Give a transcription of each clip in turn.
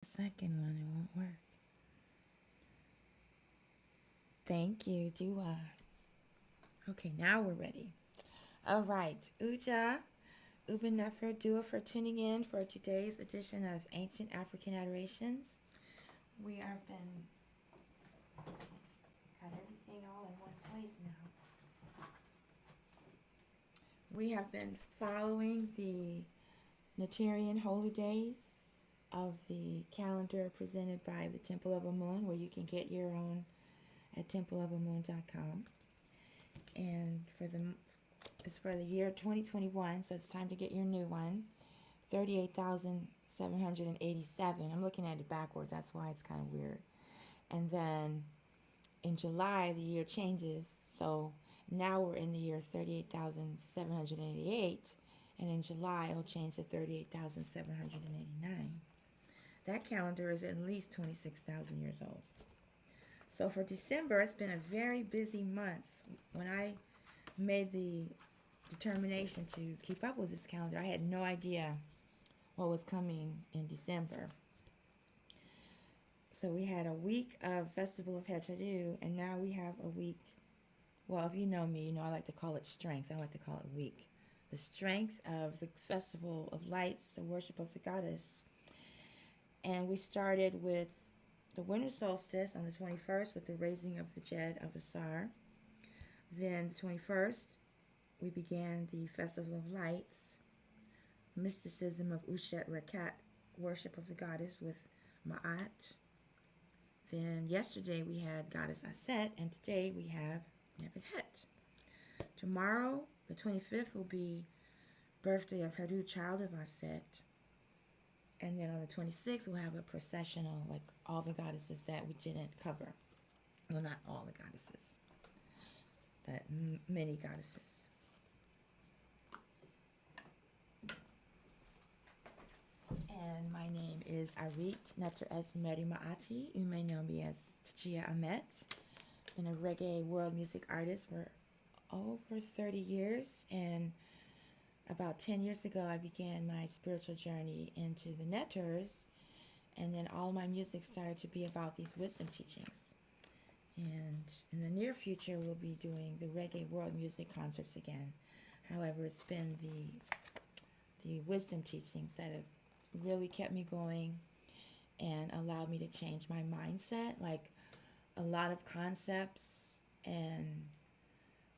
The second one, it won't work. Thank you, Dua. Okay, now we're ready. All right, Uja, Uben Nefer, Dua for tuning in for today's edition of Ancient African Adorations. We have been got everything all in one place now. We have been following the Neterian holy days of the calendar presented by the Temple of Amun, where you can get your own at templeofamun.com. And it's for the year 2021, so it's time to get your new one. 38,787. I'm looking at it backwards, that's why it's kind of weird. And then in July, the year changes, so now we're in the year 38,788, and in July it'll change to 38,789. That calendar is at least 26,000 years old. So for December, it's been a very busy month. When I made the determination to keep up with this calendar, I had no idea what was coming in December. So we had a week of Festival of Heteru, and now we have a week. Well, if you know me, you know I like to call it strength. I like to call it week. The strength of the Festival of Lights, the worship of the goddess. And we started with the winter solstice on the 21st with the raising of the Jed of Assar. Then the 21st, we began the Festival of Lights, Mysticism of Ushet Rekhat, worship of the goddess with Ma'at. Then yesterday we had Goddess Aset, and today we have NebtHet. Tomorrow, the 25th, will be birthday of Heru, child of Aset. And then on the 26th, we'll have a processional, like all the goddesses that we didn't cover. Well, not all the goddesses, but many goddesses. And my name is Arit Neter Es Meri Maati. You may know me as Tachia Amet. Been a reggae world music artist for over 30 years, and about 10 years ago I began my spiritual journey into the Neters, and then all my music started to be about these wisdom teachings. And in the near future we'll be doing the reggae world music concerts again. However, it's been the wisdom teachings that have really kept me going and allowed me to change my mindset. Like a lot of concepts and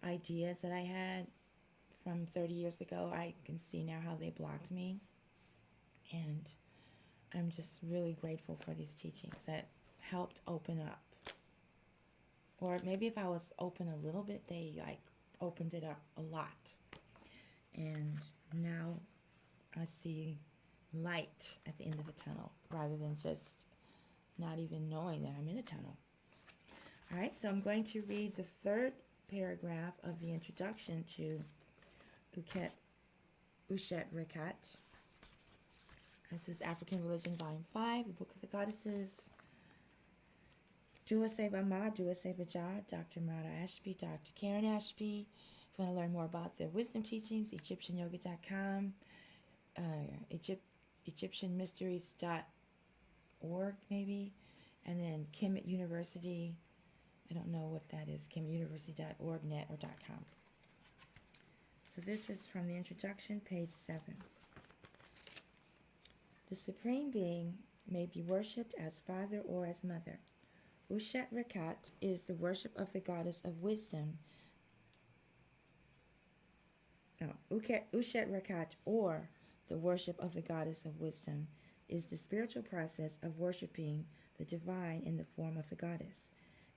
ideas that I had from 30 years ago, I can see now how they blocked me. And I'm just really grateful for these teachings that helped open up. Or maybe if I was open a little bit, they like opened it up a lot. And now I see light at the end of the tunnel rather than just not even knowing that I'm in a tunnel. All right, so I'm going to read the third paragraph of the introduction to Ushet Rekhat. This is African Religion, Volume 5, the Book of the Goddesses. Dua Seba Ma, Dua Seba Ja, Dr. Mara Ashby, Dr. Karen Ashby. If you want to learn more about their wisdom teachings, EgyptianYoga.com, EgyptianMysteries.org maybe, and then Kemet University. I don't know what that is, kemetuniversity.org, net, or .com. So this is from the introduction, page 7. The Supreme Being may be worshipped as Father or as Mother. Ushet Rekhat is the worship of the goddess of wisdom. Ushet Rekhat, or the worship of the goddess of wisdom, is the spiritual process of worshiping the divine in the form of the goddess.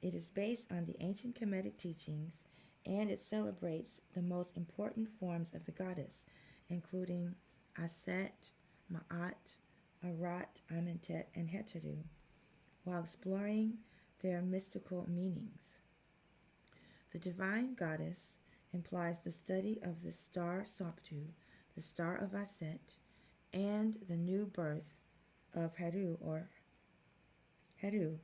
It is based on the ancient Kemetic teachings, and it celebrates the most important forms of the goddess, including Aset, Ma'at, Arat, Amentet, and Heteru, while exploring their mystical meanings. The divine goddess implies the study of the star Soptu, the star of Aset, and the new birth of Heru, or Heru.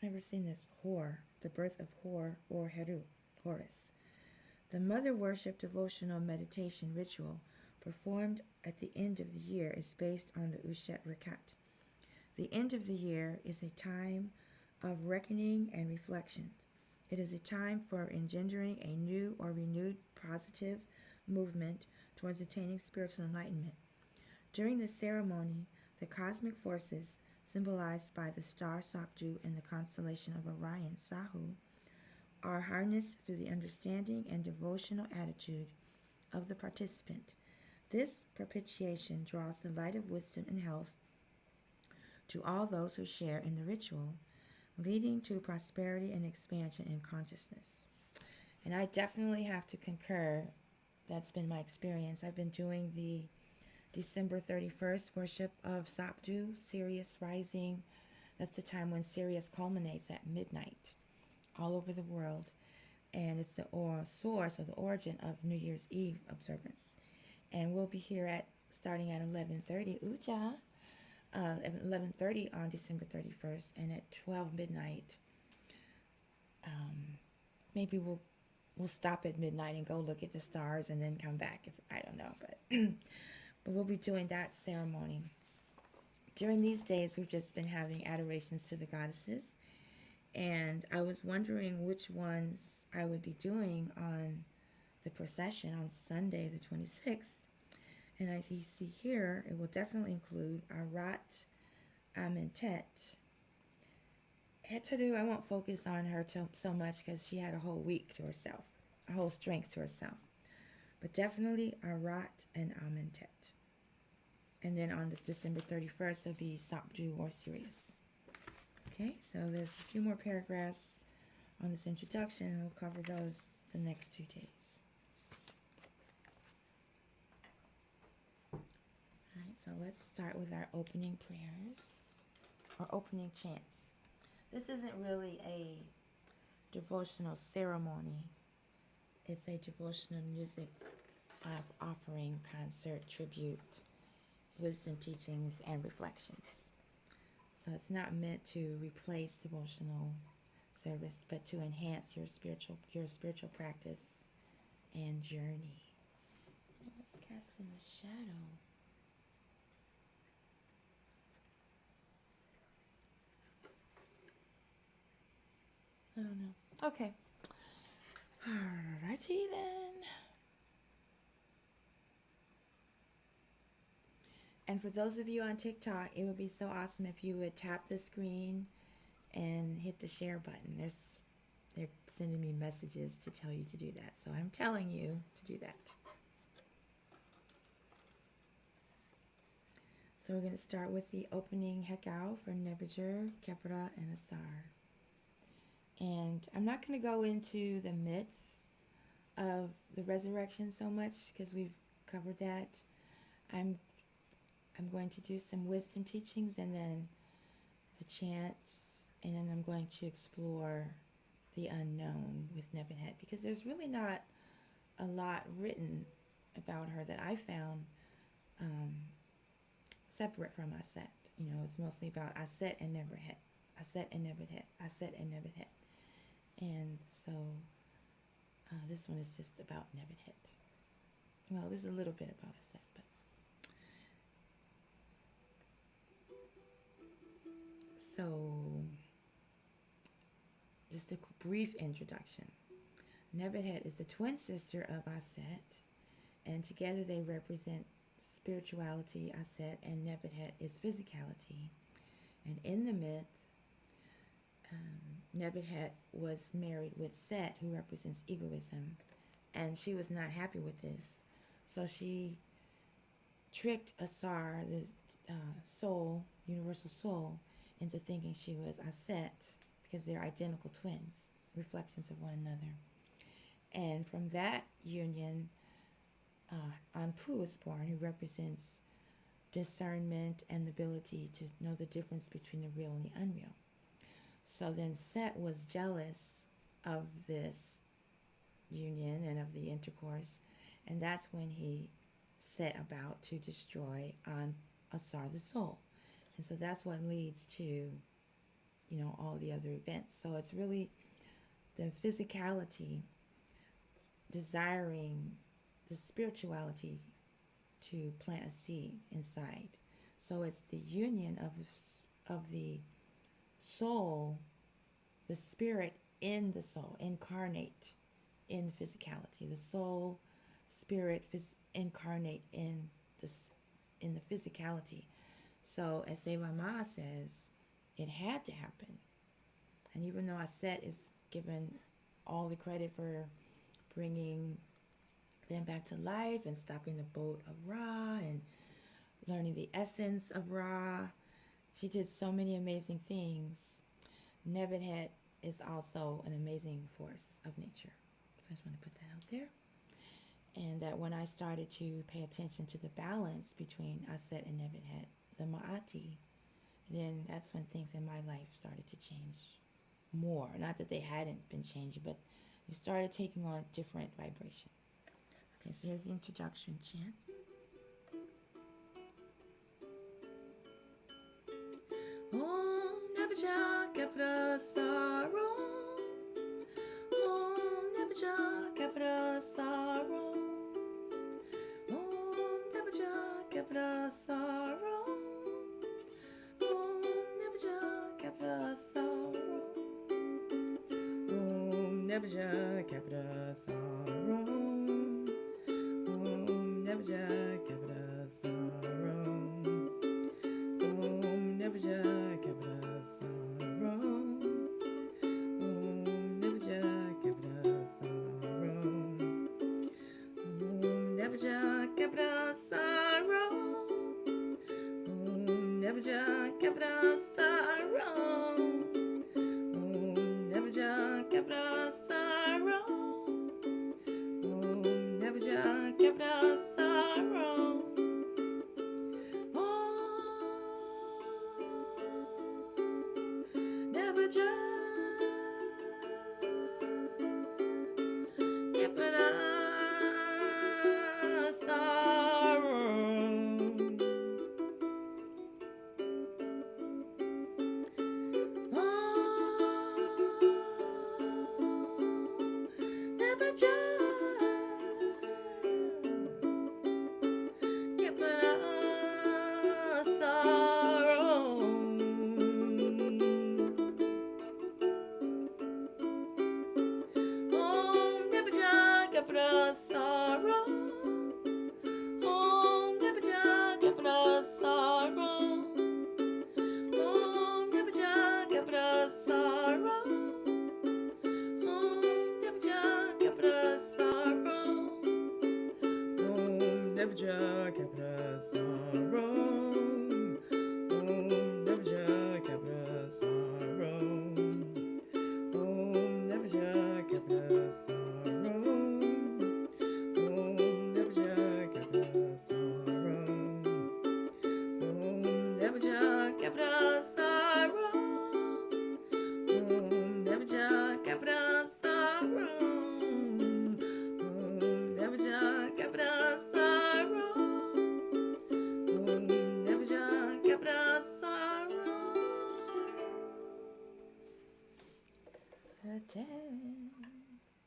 Never seen this. Hor, the birth of Hor, or Heru, Horus. The mother worship devotional meditation ritual performed at the end of the year, is based on the Ushet Rekhat. The end of the year is a time of reckoning and reflection. It is a time for engendering a new or renewed positive movement towards attaining spiritual enlightenment. During the ceremony, the cosmic forces, symbolized by the star Sapju and the constellation of Orion, Sahu, are harnessed through the understanding and devotional attitude of the participant. This propitiation draws the light of wisdom and health to all those who share in the ritual, leading to prosperity and expansion in consciousness. And I definitely have to concur. That's been my experience. I've been doing the December 31st worship of Sapju, Sirius rising. That's the time when Sirius culminates at midnight all over the world. And it's the source or the origin of New Year's Eve observance. And we'll be here starting at 11:30 Uja, 11:30 on December 31st, and at 12 midnight. Maybe we'll stop at midnight and go look at the stars and then come back. I don't know, but but we'll be doing that ceremony. During these days, we've just been having adorations to the goddesses, and I was wondering which ones I would be doing on the procession on Sunday, the 26th. And as you see here, it will definitely include AstMaataJi. Hetaru, I won't focus on her so much because she had a whole week to herself, a whole strength to herself. But definitely Arat and AstMaataJi. And then on the December 31st, it'll be Sapju or Sirius. Okay, so there's a few more paragraphs on this introduction, and we'll cover those the next 2 days. Alright, so let's start with our opening prayers, or opening chants. This isn't really a devotional ceremony. It's a devotional music offering, concert, tribute, wisdom teachings, and reflections. So it's not meant to replace devotional service, but to enhance your spiritual practice and journey. What's cast in the shadow? I don't know. Okay. Alrighty then. And for those of you on TikTok, it would be so awesome if you would tap the screen and hit the share button. They're sending me messages to tell you to do that. So I'm telling you to do that. So we're going to start with the opening Hekau for NebtHet, Kepra, and Assar. And I'm not going to go into the myths of the resurrection so much because we've covered that. I'm going to do some wisdom teachings and then the chants, and then I'm going to explore the unknown with NebtHet because there's really not a lot written about her that I found separate from Ushet. You know, it's mostly about Ushet and NebtHet, Ushet and NebtHet, Ushet and NebtHet. And so this one is just about NebtHet. Well, there's a little bit about Ushet, but so just a brief introduction. NebtHet is the twin sister of Ushet, and together they represent spirituality. Ushet and NebtHet is physicality. And in the myth, NebtHet was married with Set, who represents egoism, and she was not happy with this. So she tricked Assar, the soul, universal soul, into thinking she was Ushet because they're identical twins, reflections of one another. And from that union, Anpu was born, who represents discernment and the ability to know the difference between the real and the unreal. So then Set was jealous of this union and of the intercourse, and that's when he set about to destroy Assar the soul. And so that's what leads to, you know, all the other events. So it's really the physicality desiring the spirituality to plant a seed inside. So it's the union of the soul, the spirit in the soul, incarnate in physicality. The soul, spirit, incarnate in the physicality. So as Seba Ma says, it had to happen. And even though Ushet is given all the credit for bringing them back to life and stopping the boat of Ra and learning the essence of Ra, she did so many amazing things. NebtHet is also an amazing force of nature. So I just want to put that out there. And that when I started to pay attention to the balance between Ushet and NebtHet, the Ma'ati, then that's when things in my life started to change more. Not that they hadn't been changing, but they started taking on a different vibration. Okay, so here's the introduction chant. Om NebtHet Kapra Saro. Om NebtHet Kapra Saro. Om NebtHet Kapra Saro. Om NebtHet Kapra Saro. Om NebtHet Kapra Saro. Om NebtHet Kapra Saro. Om NebtHet Kapra Saro. Om NebtHet Kapra Saro. Om NebtHet Kapra Saro. Om NebtHet Kapra Saro. Om NebtHet Kapra Saro. Om NebtHet Kapra Saro.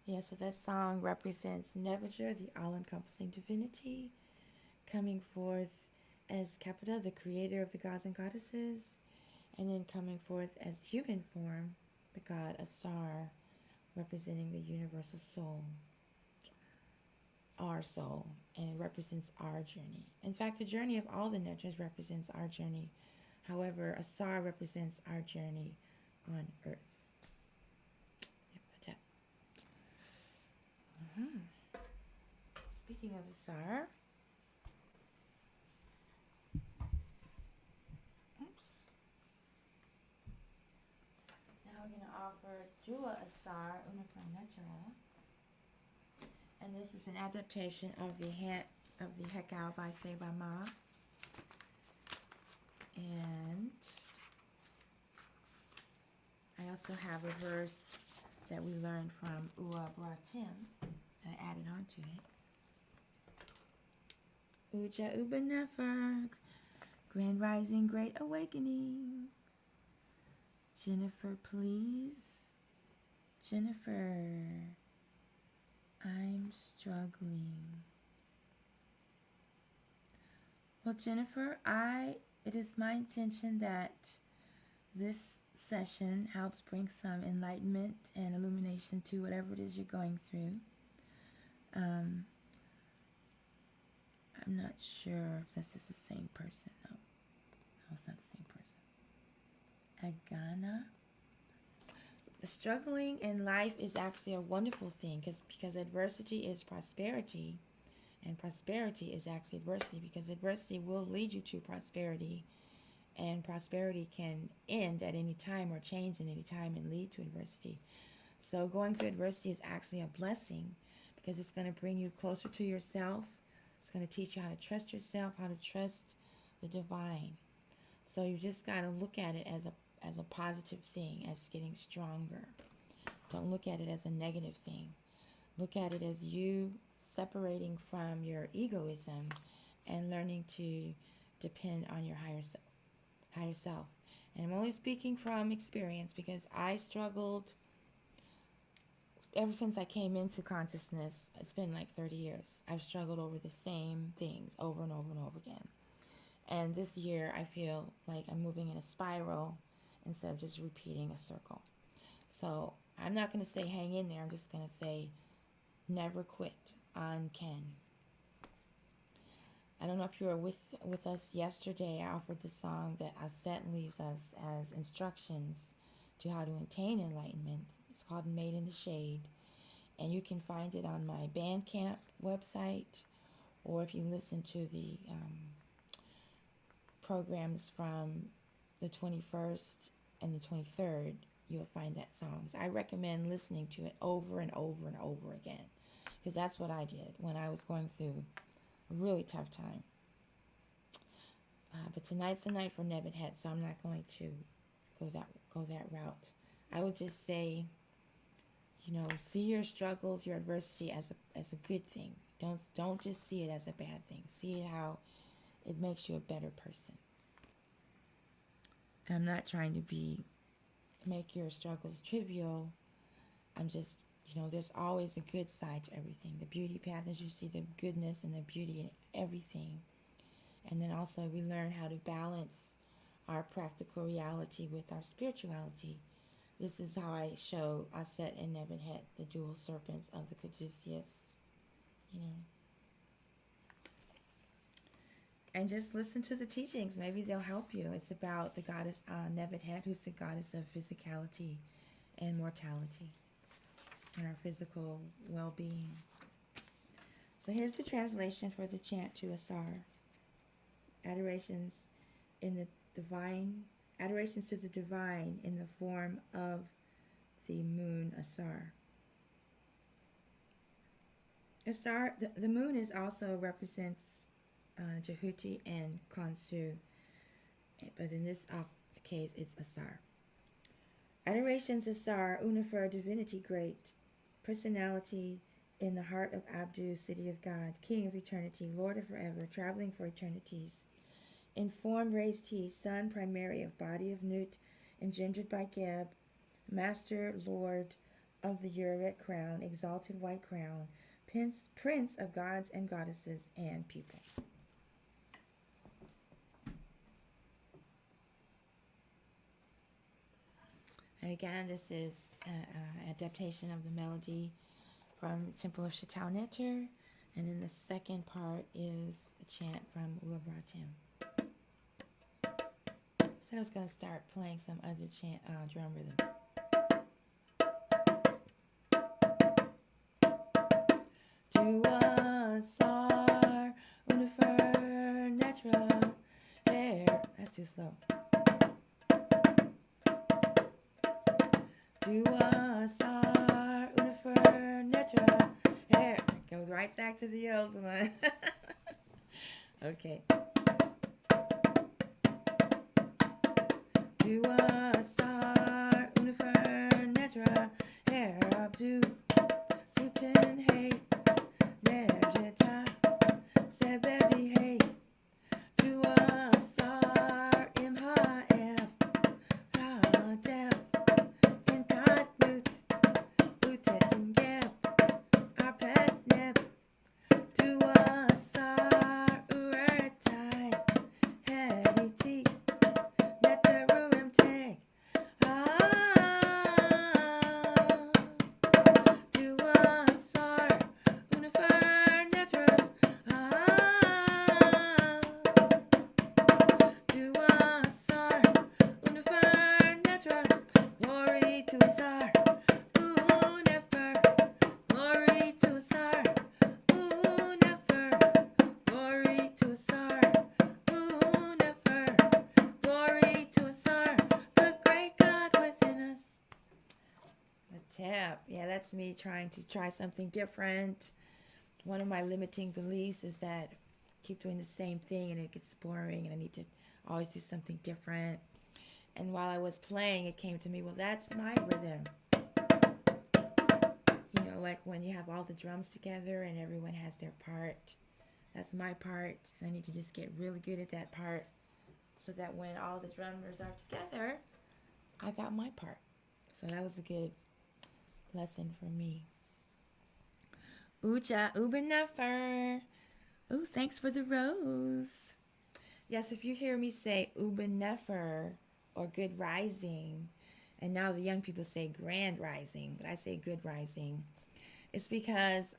Yeah, so that song represents NebtHet, the all-encompassing divinity, coming forth as Capita, the creator of the gods and goddesses, and then coming forth as human form, the god Assar, representing the universal soul, our soul, and it represents our journey. In fact, the journey of all the NebtHets represents our journey. However, Assar represents our journey on Earth. Speaking of Assar, oops. Now we're going to offer Jua Assar Uniform Natural. And this is an adaptation of the Hekau by Seba Ma. And I also have a verse that we learned from Ua Bratim and I added on to it. Uja Uba Nefer, Grand Rising, Great Awakenings. Jennifer, please. Jennifer. I'm struggling. Well, Jennifer, it is my intention that this session helps bring some enlightenment and illumination to whatever it is you're going through. I'm not sure if this is the same person. No, it's not the same person. Agana. The struggling in life is actually a wonderful thing because adversity is prosperity, and prosperity is actually adversity, because adversity will lead you to prosperity, and prosperity can end at any time or change at any time and lead to adversity. So going through adversity is actually a blessing, because it's going to bring you closer to yourself. It's going to teach you how to trust yourself, how to trust the divine. So you just got to look at it as a positive thing, as getting stronger. Don't look at it as a negative thing. Look at it as you separating from your egoism and learning to depend on your higher self. And I'm only speaking from experience, because I struggled ever since I came into consciousness. It's been like 30 years. I've struggled over the same things over and over and over again. And this year I feel like I'm moving in a spiral instead of just repeating a circle. So I'm not going to say hang in there. I'm just going to say never quit. On Ken. I don't know if you were with us yesterday. I offered the song that Ushet leaves us as instructions to how to attain enlightenment. It's called Made in the Shade. And you can find it on my Bandcamp website, or if you listen to the programs from the 21st and the 23rd, you'll find that song. So I recommend listening to it over and over and over again, because that's what I did when I was going through a really tough time. But tonight's the night for NebtHet, so I'm not going to go that route. I would just say, see your struggles, your adversity as a good thing. Don't just see it as a bad thing. See it how it makes you a better person. I'm not trying to make your struggles trivial. I'm just, there's always a good side to everything. The beauty path is you see the goodness and the beauty in everything. And then also we learn how to balance our practical reality with our spirituality. This is how I show Ushet and NebtHet, the dual serpents of the Caduceus, And just listen to the teachings. Maybe they'll help you. It's about the goddess NebtHet, who's the goddess of physicality and mortality and our physical well-being. So here's the translation for the chant to Assar. Adorations to the divine in the form of the moon Assar. Assar, the moon also represents Jehuti and Khonsu, but in this case it's Assar. Adorations Assar, Unifer, divinity great, personality in the heart of Abdu, city of God, king of eternity, lord of forever, traveling for eternities. In form raised he, son primary of body of Nut, engendered by Geb, master lord of the Resurrect crown, exalted white crown, prince of gods and goddesses and people. And again, this is an adaptation of the melody from Temple of Shatau Neter, and then the second part is a chant from Uabratim. So I was going to start playing some other drum rhythm. Do Asar Unifer Netra Air. That's too slow. Do Asar Unifer Netra Air. Go right back to the old one. Okay. Do Asar Unifer Netra Air Abdu Sultan Hey Nebjeta Sebebi Hey Do Asar Imha F Radeb Inkatnut Utet Ingeb Arpet that's me trying to try something different. One of my limiting beliefs is that I keep doing the same thing and it gets boring and I need to always do something different. And while I was playing, it came to me, well, that's my rhythm. You know, like when you have all the drums together and everyone has their part. That's my part, and I need to just get really good at that part so that when all the drummers are together, I got my part. So that was a good lesson for me. Uja Ubenefer. Ooh, thanks for the rose. Yes, if you hear me say Ubenefer or good rising, and now the young people say grand rising, but I say good rising, it's because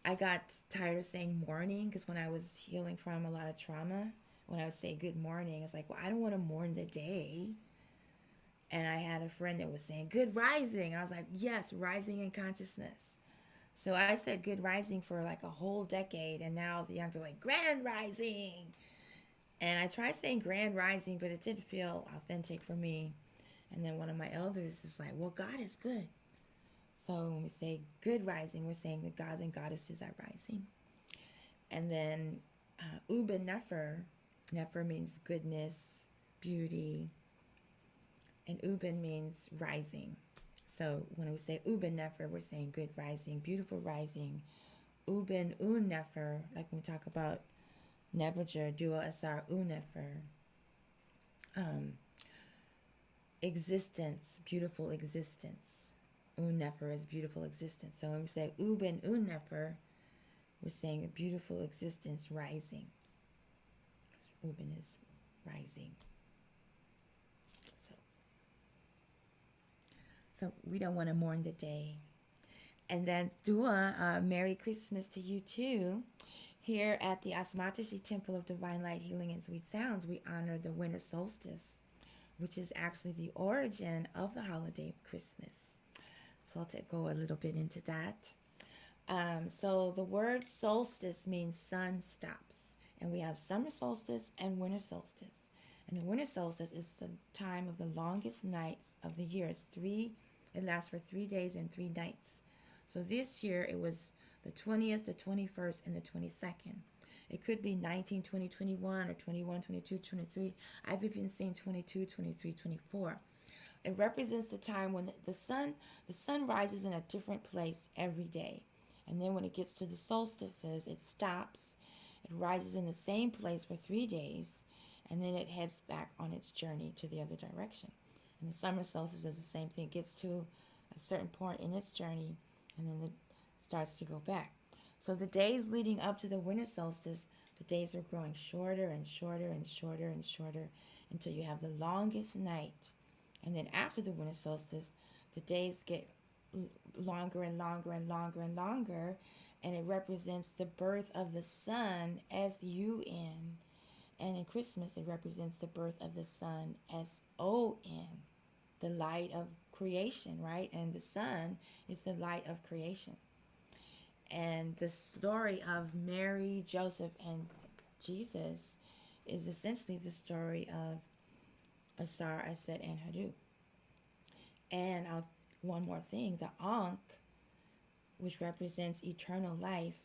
I got tired of saying morning, because when I was healing from a lot of trauma, when I would say good morning, it's like, well, I don't want to mourn the day. And I had a friend that was saying good rising. I was like, yes, rising in consciousness. So I said good rising for like a whole decade, and now the young people are like grand rising. And I tried saying grand rising, but it didn't feel authentic for me. And then one of my elders is like, well, God is good. So when we say good rising, we're saying the gods and goddesses are rising. And then Uba Nefer. Nefer means goodness, beauty. And Uben means rising. So when we say Uben Nefer, we're saying good rising, beautiful rising. Uben Un Nefer, like when we talk about NebtHet, Dua Asar Un Nefer. Existence, beautiful existence. Un Nefer is beautiful existence. So when we say Uben Un Nefer, we're saying a beautiful existence rising. Uben is rising. So we don't want to mourn the day. And then Dua, Merry Christmas to you too. Here at the AstMaataJi Temple of Divine Light, Healing, and Sweet Sounds, we honor the winter solstice, which is actually the origin of the holiday Christmas. So I'll go a little bit into that. So the word solstice means sun stops. And we have summer solstice and winter solstice. And the winter solstice is the time of the longest nights of the year. It lasts for 3 days and 3 nights. So this year it was the 20th, the 21st, and the 22nd. It could be 19, 20, 21, or 21, 22, 23. I've been seeing 22, 23, 24. It represents the time when the sun rises in a different place every day. And then when it gets to the solstices, it stops. It rises in the same place for 3 days, and then it heads back on its journey to the other direction. And the summer solstice is the same thing. It gets to a certain point in its journey, and then it starts to go back. So the days leading up to the winter solstice, the days are growing shorter and shorter and shorter and shorter until you have the longest night. And then after the winter solstice, the days get longer and longer and longer and longer, and it represents the birth of the sun, S-U-N. And in Christmas, it represents the birth of the sun, S-O-N, the light of creation, right? And the sun is the light of creation. And the story of Mary, Joseph, and Jesus is essentially the story of Asar, Aset, and Hadu. And one more thing, the Ankh, which represents eternal life,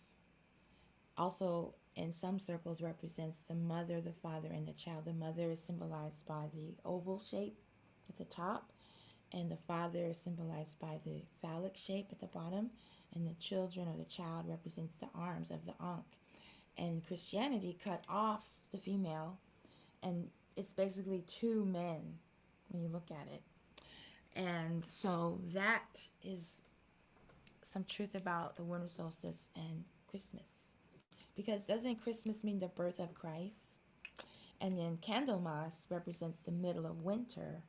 also in some circles represents the mother, the father, and the child. The mother is symbolized by the oval shape at the top, and the father is symbolized by the phallic shape at the bottom, and the children or the child represents the arms of the Ankh. And Christianity cut off the female, and it's basically 2 men when you look at it. And so that is some truth about the winter solstice and Christmas. Because doesn't Christmas mean the birth of Christ? And then Candlemas represents the middle of winter,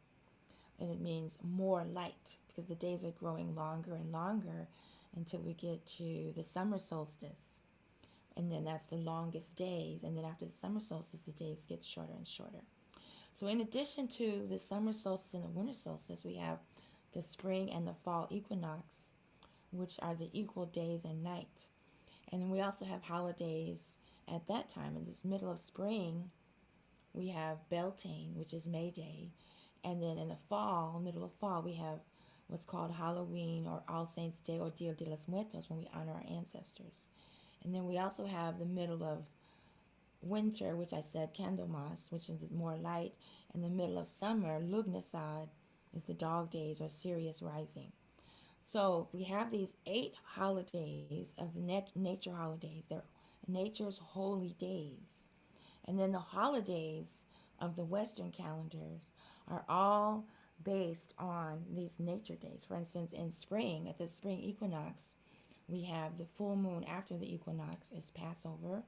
and it means more light, because the days are growing longer and longer until we get to the summer solstice. And then that's the longest days. And then after the summer solstice, the days get shorter and shorter. So in addition to the summer solstice and the winter solstice, we have the spring and the fall equinox, which are the equal days and night. And then we also have holidays at that time. In this middle of spring, we have Beltane, which is May Day. And then in the fall, middle of fall, we have what's called Halloween or All Saints Day or Dia de los Muertos, when we honor our ancestors. And then we also have the middle of winter, which I said Candlemas, which is more light. In the middle of summer, Lugnasad, is the dog days or Sirius rising. So we have these 8 holidays of the nature holidays. They're nature's holy days. And then the holidays of the Western calendars are all based on these nature days. For instance, in spring, at the spring equinox, we have the full moon after the equinox is Passover.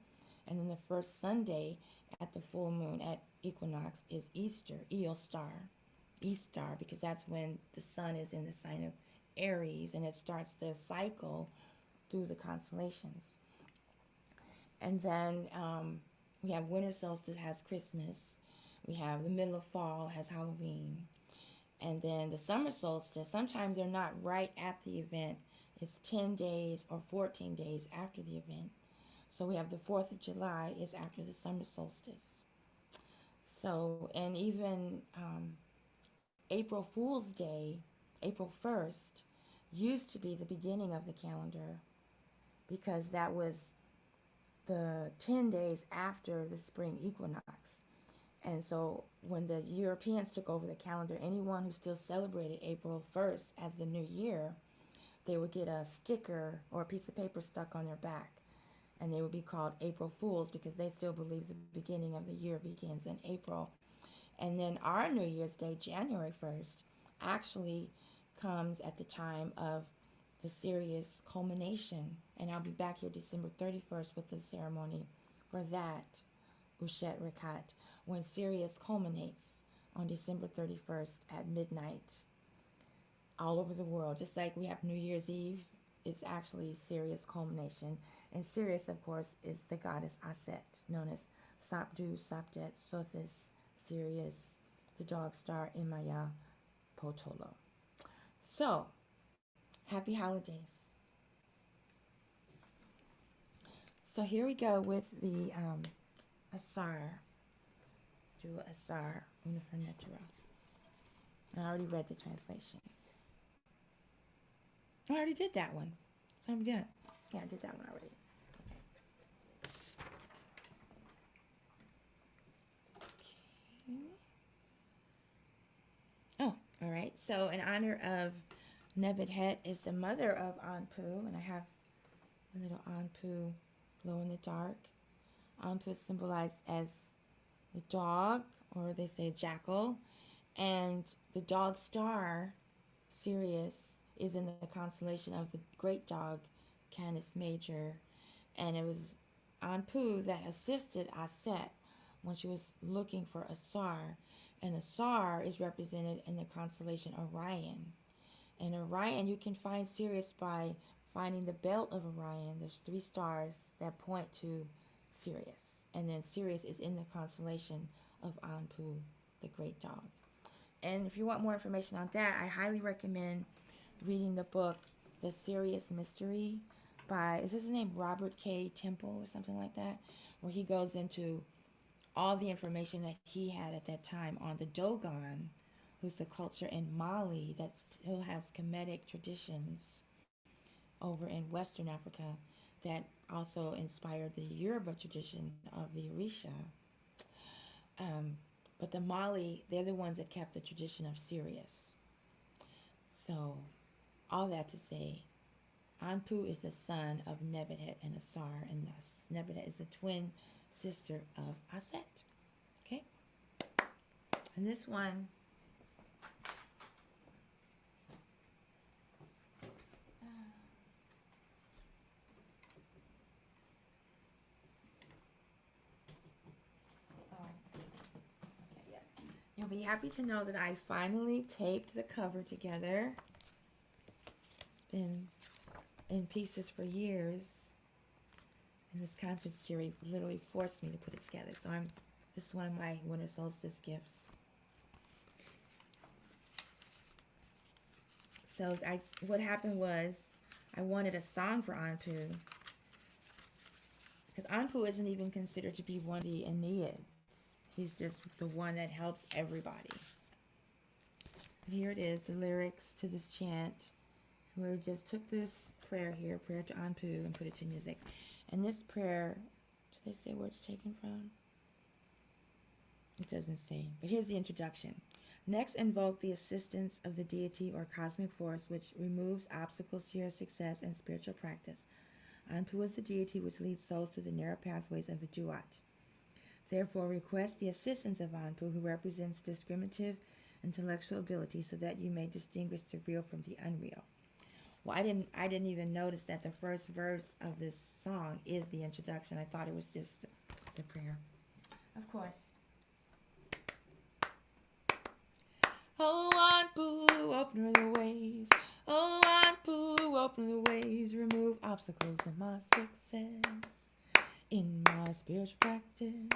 And then the first Sunday at the full moon at equinox is Easter, Easter, because that's when the sun is in the sign of Aries and it starts the cycle through the constellations. And then we have winter solstice has Christmas. We have the middle of fall has Halloween. And then the summer solstice, sometimes they're not right at the event. It's 10 days or 14 days after the event. So we have the 4th of July is after the summer solstice. So, and even April Fool's Day, April 1st, used to be the beginning of the calendar because that was the 10 days after the spring equinox. And so when the Europeans took over the calendar, anyone who still celebrated April 1st as the new year, they would get a sticker or a piece of paper stuck on their back. And they would be called April Fools because they still believe the beginning of the year begins in April. And then our New Year's Day, January 1st, actually comes at the time of the Sirius culmination. And I'll be back here December 31st with the ceremony for that, Ushet Rekhat, when Sirius culminates on December 31st at midnight all over the world. Just like we have New Year's Eve, it's actually Sirius culmination. And Sirius, of course, is the goddess Aset, known as Sapdu, Sapdet, Sothis, Sirius, the dog star, Imaya, Potolo. So, happy holidays. So here we go with the Assar, Ju Assar, Unifer Netura. I already read the translation. I already did that one. So I'm done. Yeah, I did that one already. Okay. Oh, all right. So in honor of NebtHet is the mother of Anpu, and I have a little Anpu glow in the dark. Anpu is symbolized as the dog, or they say jackal, and the dog star, Sirius, is in the constellation of the great dog, Canis Major, and it was Anpu that assisted Aset when she was looking for Assar, and Assar is represented in the constellation Orion. And Orion, you can find Sirius by finding the belt of Orion. There's 3 stars that point to Sirius, and then Sirius is in the constellation of Anpu, the great dog. And if you want more information on that, I highly recommend reading the book The Sirius Mystery by, is his name Robert K. Temple or something like that, where he goes into all the information that he had at that time on the Dogon, who's the culture in Mali that still has Kemetic traditions over in Western Africa that also inspired the Yoruba tradition of the Orisha. But the Mali, they're the ones that kept the tradition of Sirius. So, all that to say, Anpu is the son of NebtHet and Assar, and NebtHet is the twin sister of Aset. Okay? And this one, you'll be happy to know that I finally taped the cover together. It's been in pieces for years, and this concert series literally forced me to put it together. So this is one of my winter solstice gifts. So what happened was I wanted a song for Anpu, because Anpu isn't even considered to be one of the Aeneids. He's just the one that helps everybody. But here it is, the lyrics to this chant. We just took this prayer here, prayer to Anpu, and put it to music. And this prayer, do they say where it's taken from? It doesn't say. But here's the introduction. Next, invoke the assistance of the deity or cosmic force which removes obstacles to your success in spiritual practice. Anpu is the deity which leads souls through the narrow pathways of the Duat. Therefore, request the assistance of Anpu, who represents discriminative intellectual ability, so that you may distinguish the real from the unreal. Well, I didn't even notice that the first verse of this song is the introduction. I thought it was just the prayer. Of course. Oh, Anpu, open the ways. Oh, Anpu, open the ways. Remove obstacles to my success in my spiritual practice.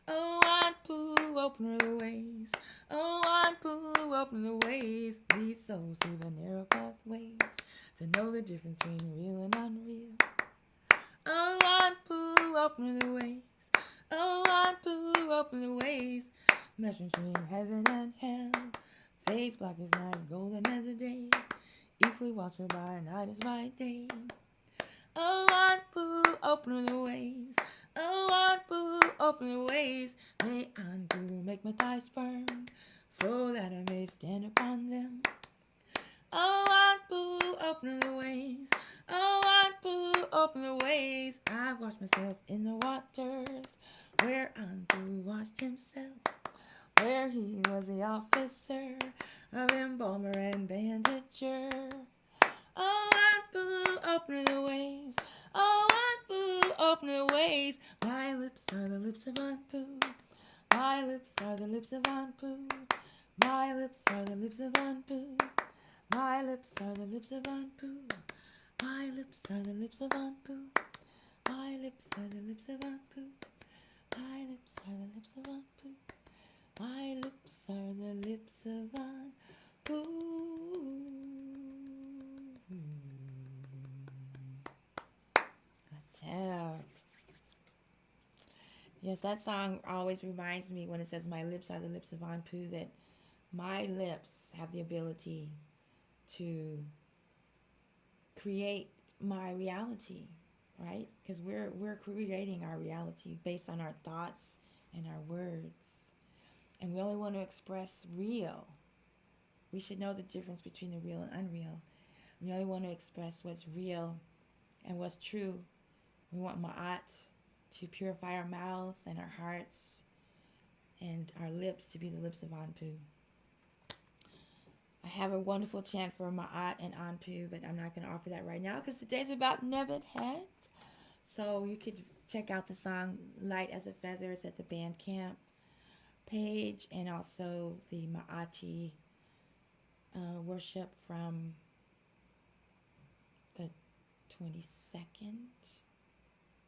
Oh, Anpu, open the ways. Oh, Anpu, open the ways. Lead souls through the narrow pathways to know the difference between real and unreal. Oh, Anpu, open the ways. Oh, Anpu, open the ways. Mesh between heaven and hell. Face black as night, golden as a day. Equally watchful by night as by day. Oh, Anpu, open the ways. Oh, Anpu, open the ways. May Anpu make my thighs firm, so that I may stand upon them. Oh, Anpu, open the ways. Oh, Anpu, open the ways. I wash myself in the waters where Anpu washed himself, where he was the officer of embalmer and bandager. Oh, Anpu, open the ways. Oh, Anpu, open the ways. My lips are the lips of Anpu. My lips are the lips of Anpu. My lips are the lips of Anpu. My lips are the lips of Anpu. My lips are the lips of Anpu. My lips are the lips of Anpu. My lips are the lips of Anpu. My lips are the lips of Anpu. Yes, that song always reminds me when it says my lips are the lips of Anpu, that my lips have the ability to create my reality, right? Because we're creating our reality based on our thoughts and our words. And we only want to express real. We should know the difference between the real and unreal. We only want to express what's real and what's true. We want Ma'at to purify our mouths and our hearts and our lips to be the lips of Anpu. I have a wonderful chant for Ma'at and Anpu, but I'm not going to offer that right now because today's about NebtHet. So you could check out the song Light as a Feather. It's at the Bandcamp page, and also the Ma'achi worship from the 22nd.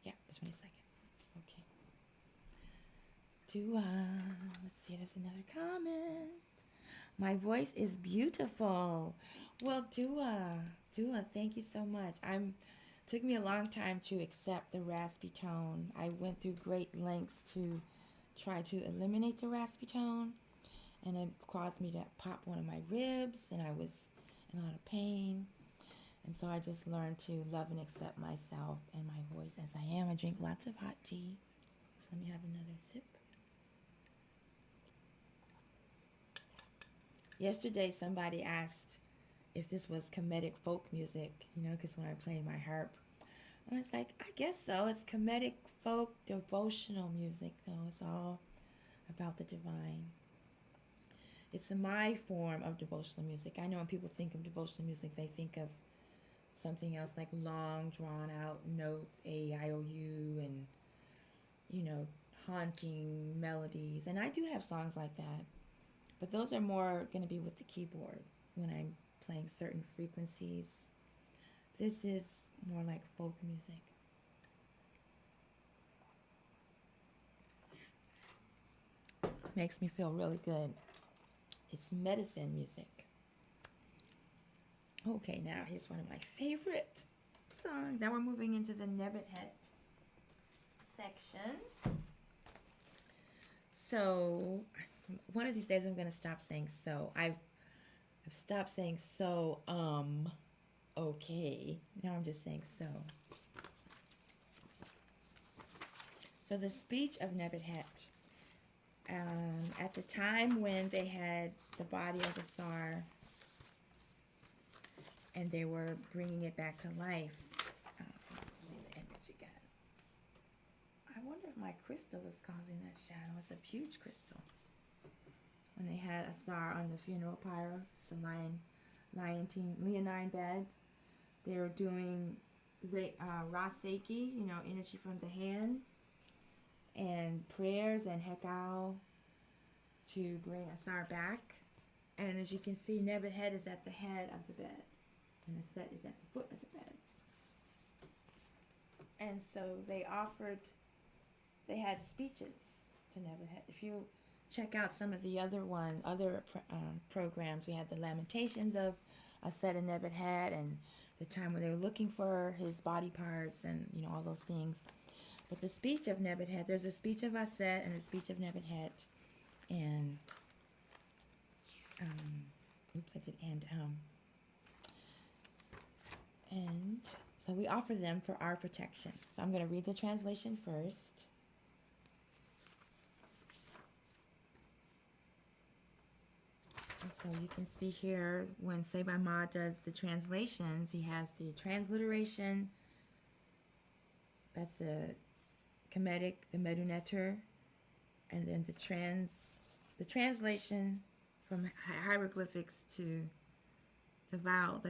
Yeah, the 22nd. Okay. Let's see, there's another comment. My voice is beautiful. Well, Dua, thank you so much. Took me a long time to accept the raspy tone. I went through great lengths to try to eliminate the raspy tone, and it caused me to pop one of my ribs, and I was in a lot of pain. And so I just learned to love and accept myself and my voice as I am. I drink lots of hot tea. So let me have another sip. Yesterday, somebody asked if this was comedic folk music, because when I played my harp, I was like, I guess so. It's comedic folk devotional music, though. It's all about the divine. It's my form of devotional music. I know when people think of devotional music, they think of something else like long, drawn-out notes, A, I, O, U, and, haunting melodies. And I do have songs like that. But those are more going to be with the keyboard when I'm playing certain frequencies. This is more like folk music. Makes me feel really good. It's medicine music. Okay, now here's one of my favorite songs. Now we're moving into the NebtHet section. So, one of these days I'm going to stop saying so. I've I've stopped saying so, okay. Now I'm just saying so. So the speech of NebtHet. At the time when they had the body of Assar and they were bringing it back to life. Let's see the image again. I wonder if my crystal is causing that shadow. It's a huge crystal. When they had Assar on the funeral pyre, the leonine bed, they were doing Raseki, energy from the hands, and prayers and Hekau to bring Assar back. And as you can see, NebtHet is at the head of the bed, and the set is at the foot of the bed. And so they had speeches to NebtHet. If you check out some of the other programs, we had the Lamentations of Ushet and NebtHet, and the time when they were looking for his body parts, and all those things. But the speech of NebtHet, there's a speech of Ushet and a speech of NebtHet, and and so we offer them for our protection. So I'm going to read the translation first. And so you can see here when Sebai Ma does the translations, he has the transliteration. That's the Kemetic, the Meduneter, and then the translation from hieroglyphics to the vowels,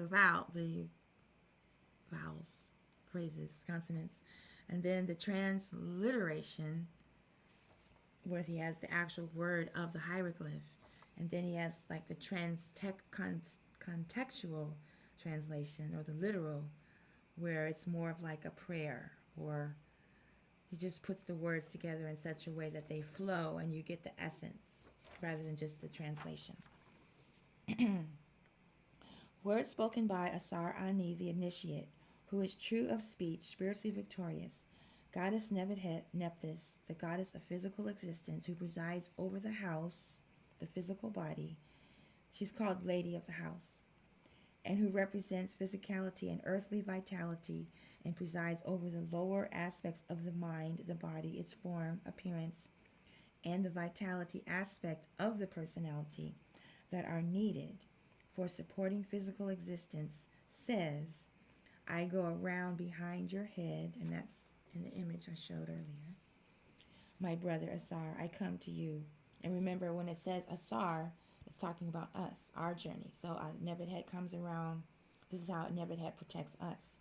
phrases, consonants, and then the transliteration where he has the actual word of the hieroglyph, and then he has like the contextual translation, or the literal, where it's more of like a prayer, or he just puts the words together in such a way that they flow and you get the essence rather than just the translation. Words spoken by Assar-Ani, the initiate, who is true of speech, spiritually victorious. Goddess NebtHet, Nephthys, the goddess of physical existence, who presides over the house, the physical body. She's called Lady of the House, and who represents physicality and earthly vitality, and presides over the lower aspects of the mind, the body, its form, appearance, and the vitality aspect of the personality that are needed for supporting physical existence, says, I go around behind your head, and that's in the image I showed earlier. My brother Assar, I come to you. And remember, when it says Assar, it's talking about us, our journey. So NebtHet comes around. This is how NebtHet protects us.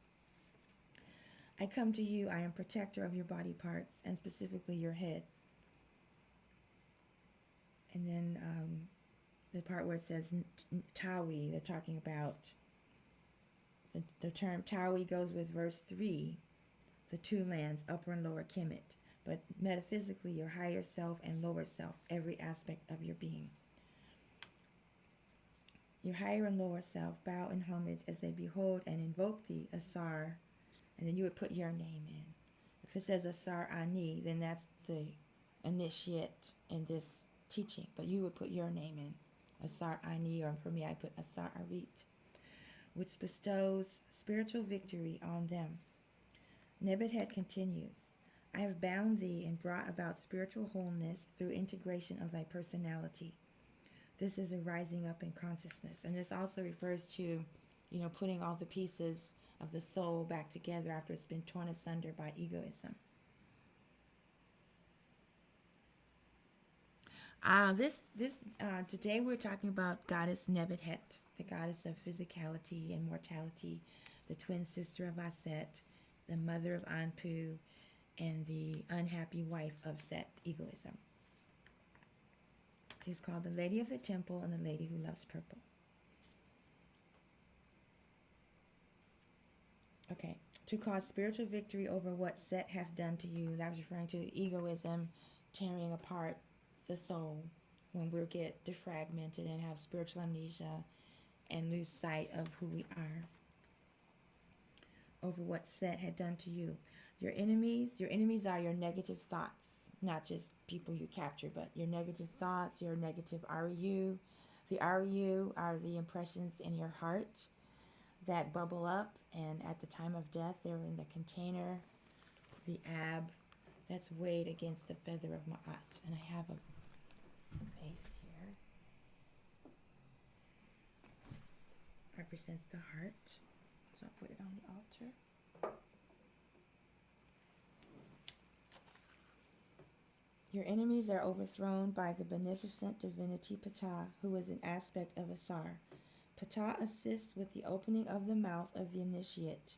I come to you. I am protector of your body parts, and specifically your head. And then the part where it says Tawi, they're talking about the term Tawi goes with verse 3, the two lands, upper and lower Kemet, but metaphysically your higher self and lower self, every aspect of your being. Your higher and lower self bow in homage as they behold and invoke thee, Assar, and then you would put your name in. If it says Assar-Ani, then that's the initiate in this teaching, but you would put your name in, Assar-Ani, or for me I put Assar-Arit, which bestows spiritual victory on them. NebtHet continues, I have bound thee and brought about spiritual wholeness through integration of thy personality. This is a rising up in consciousness. And this also refers to, putting all the pieces of the soul back together after it's been torn asunder by egoism. Today we're talking about Goddess NebtHet, the goddess of physicality and mortality, the twin sister of Aset, the mother of Anpu, and the unhappy wife of Set, egoism. She's called the Lady of the Temple and the Lady who loves purple. Okay, to cause spiritual victory over what Set hath done to you. That was referring to egoism tearing apart the soul when we get defragmented and have spiritual amnesia and lose sight of who we are. Over what Set had done to you. Your enemies are your negative thoughts, not just people you capture, but your negative thoughts, your negative REU, The RU are the impressions in your heart that bubble up, and at the time of death, they're in the container, the ab, that's weighed against the feather of Ma'at. And I have a vase here. Represents the heart. So I'll put it on the altar. Your enemies are overthrown by the beneficent divinity Ptah, who is an aspect of Assar. Ptah assists with the opening of the mouth of the initiate.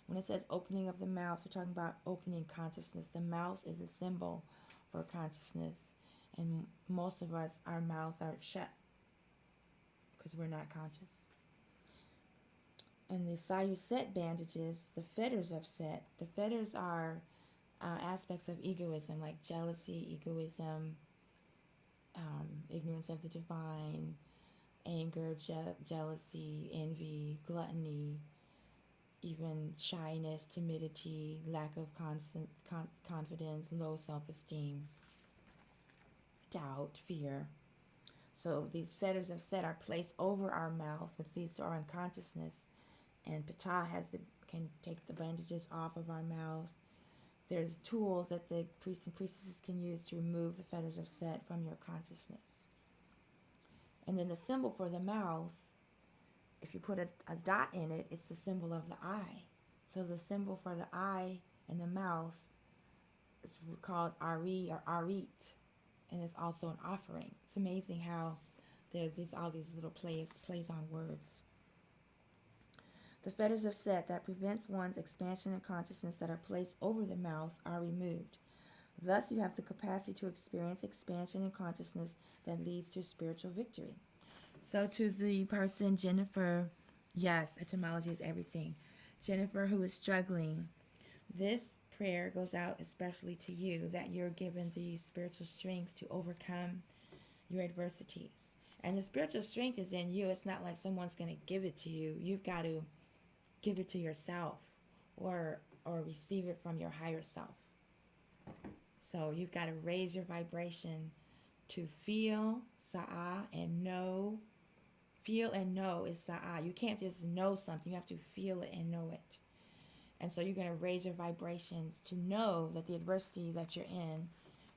When it says opening of the mouth, we're talking about opening consciousness. The mouth is a symbol for consciousness. And most of us, our mouths are shut because we're not conscious. And the Ushet bandages, the fetters of Set. The fetters are aspects of egoism, like jealousy, egoism, ignorance of the divine, anger, jealousy, envy, gluttony, even shyness, timidity, lack of confidence, low self-esteem, doubt, fear. So these fetters of Set are placed over our mouth, which leads to our unconsciousness. And Ptah can take the bandages off of our mouth. There's tools that the priests and priestesses can use to remove the fetters of Set from your consciousness. And then the symbol for the mouth, if you put a dot in it, it's the symbol of the eye. So the symbol for the eye and the mouth is called Ari or Arit, and it's also an offering. It's amazing how there's all these little plays on words. The fetters of Set that prevents one's expansion and consciousness that are placed over the mouth are removed. Thus, you have the capacity to experience expansion and consciousness that leads to spiritual victory. So to the person, Jennifer, yes, etymology is everything. Jennifer, who is struggling, this prayer goes out especially to you, that you're given the spiritual strength to overcome your adversities. And the spiritual strength is in you. It's not like someone's going to give it to you. You've got to give it to yourself or receive it from your higher self. So you've got to raise your vibration to feel, sa'ah, and know. Feel and know is sa'ah. You can't just know something. You have to feel it and know it. And so you're going to raise your vibrations to know that the adversity that you're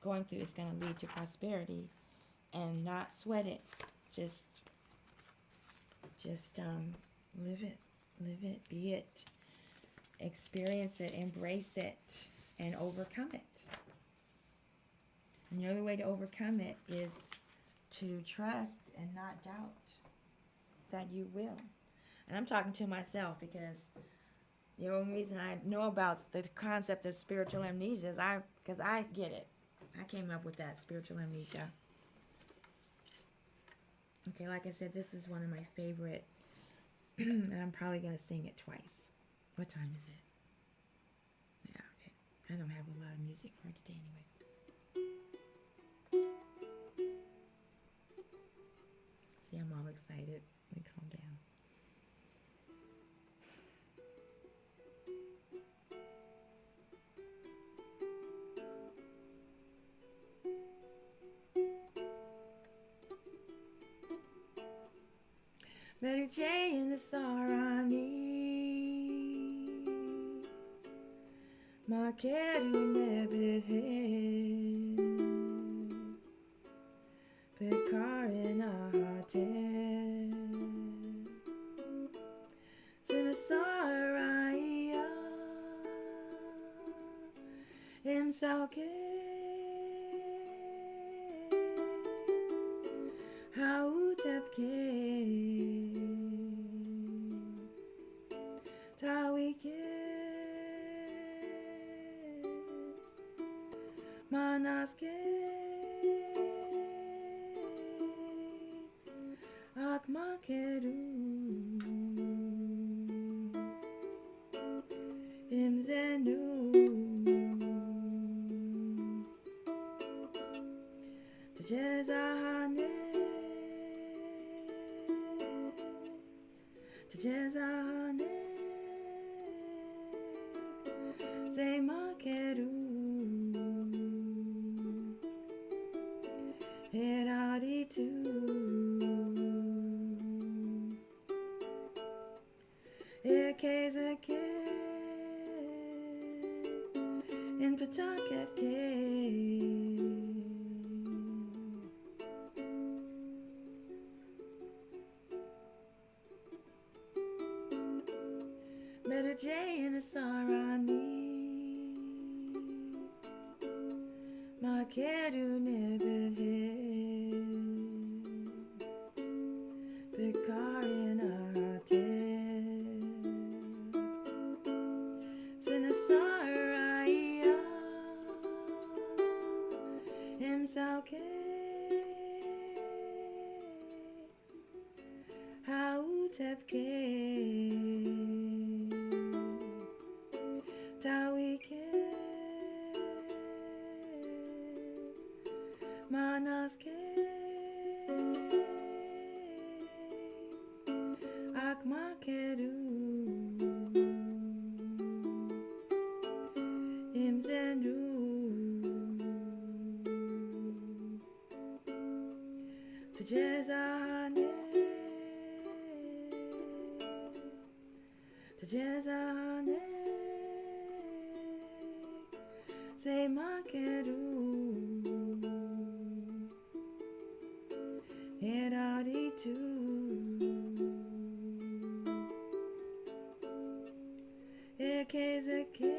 going through is going to lead to prosperity, and not sweat it. Just live it. Live it, be it, experience it, embrace it, and overcome it. And the only way to overcome it is to trust and not doubt that you will. And I'm talking to myself, because the only reason I know about the concept of spiritual amnesia is because I get it. I came up with that, spiritual amnesia. Okay, like I said, this is one of my favorite. And I'm probably going to sing it twice. What time is it? Yeah, okay. I don't have a lot of music for today anyway. See, I'm all excited. Let me calm down. NebtHet in the Assarian, Makedu NebtHet, Pekar in Ahatet, Sinasaraya, Imsauke, Hautepke. Tawikes, Manaske, Akmakeru, Imzenu, Tjezahane, Tjezahane. Say Makeru, Heradi too. AstMaataJi and Assarian. Makedu NebtHet Bekarin Artek Sinasaraya Himsauke Hautepke Tawike Manaske Akmakedu Imzendu Tjezahane Tjezahane Say Makedu Herari too Ekezeke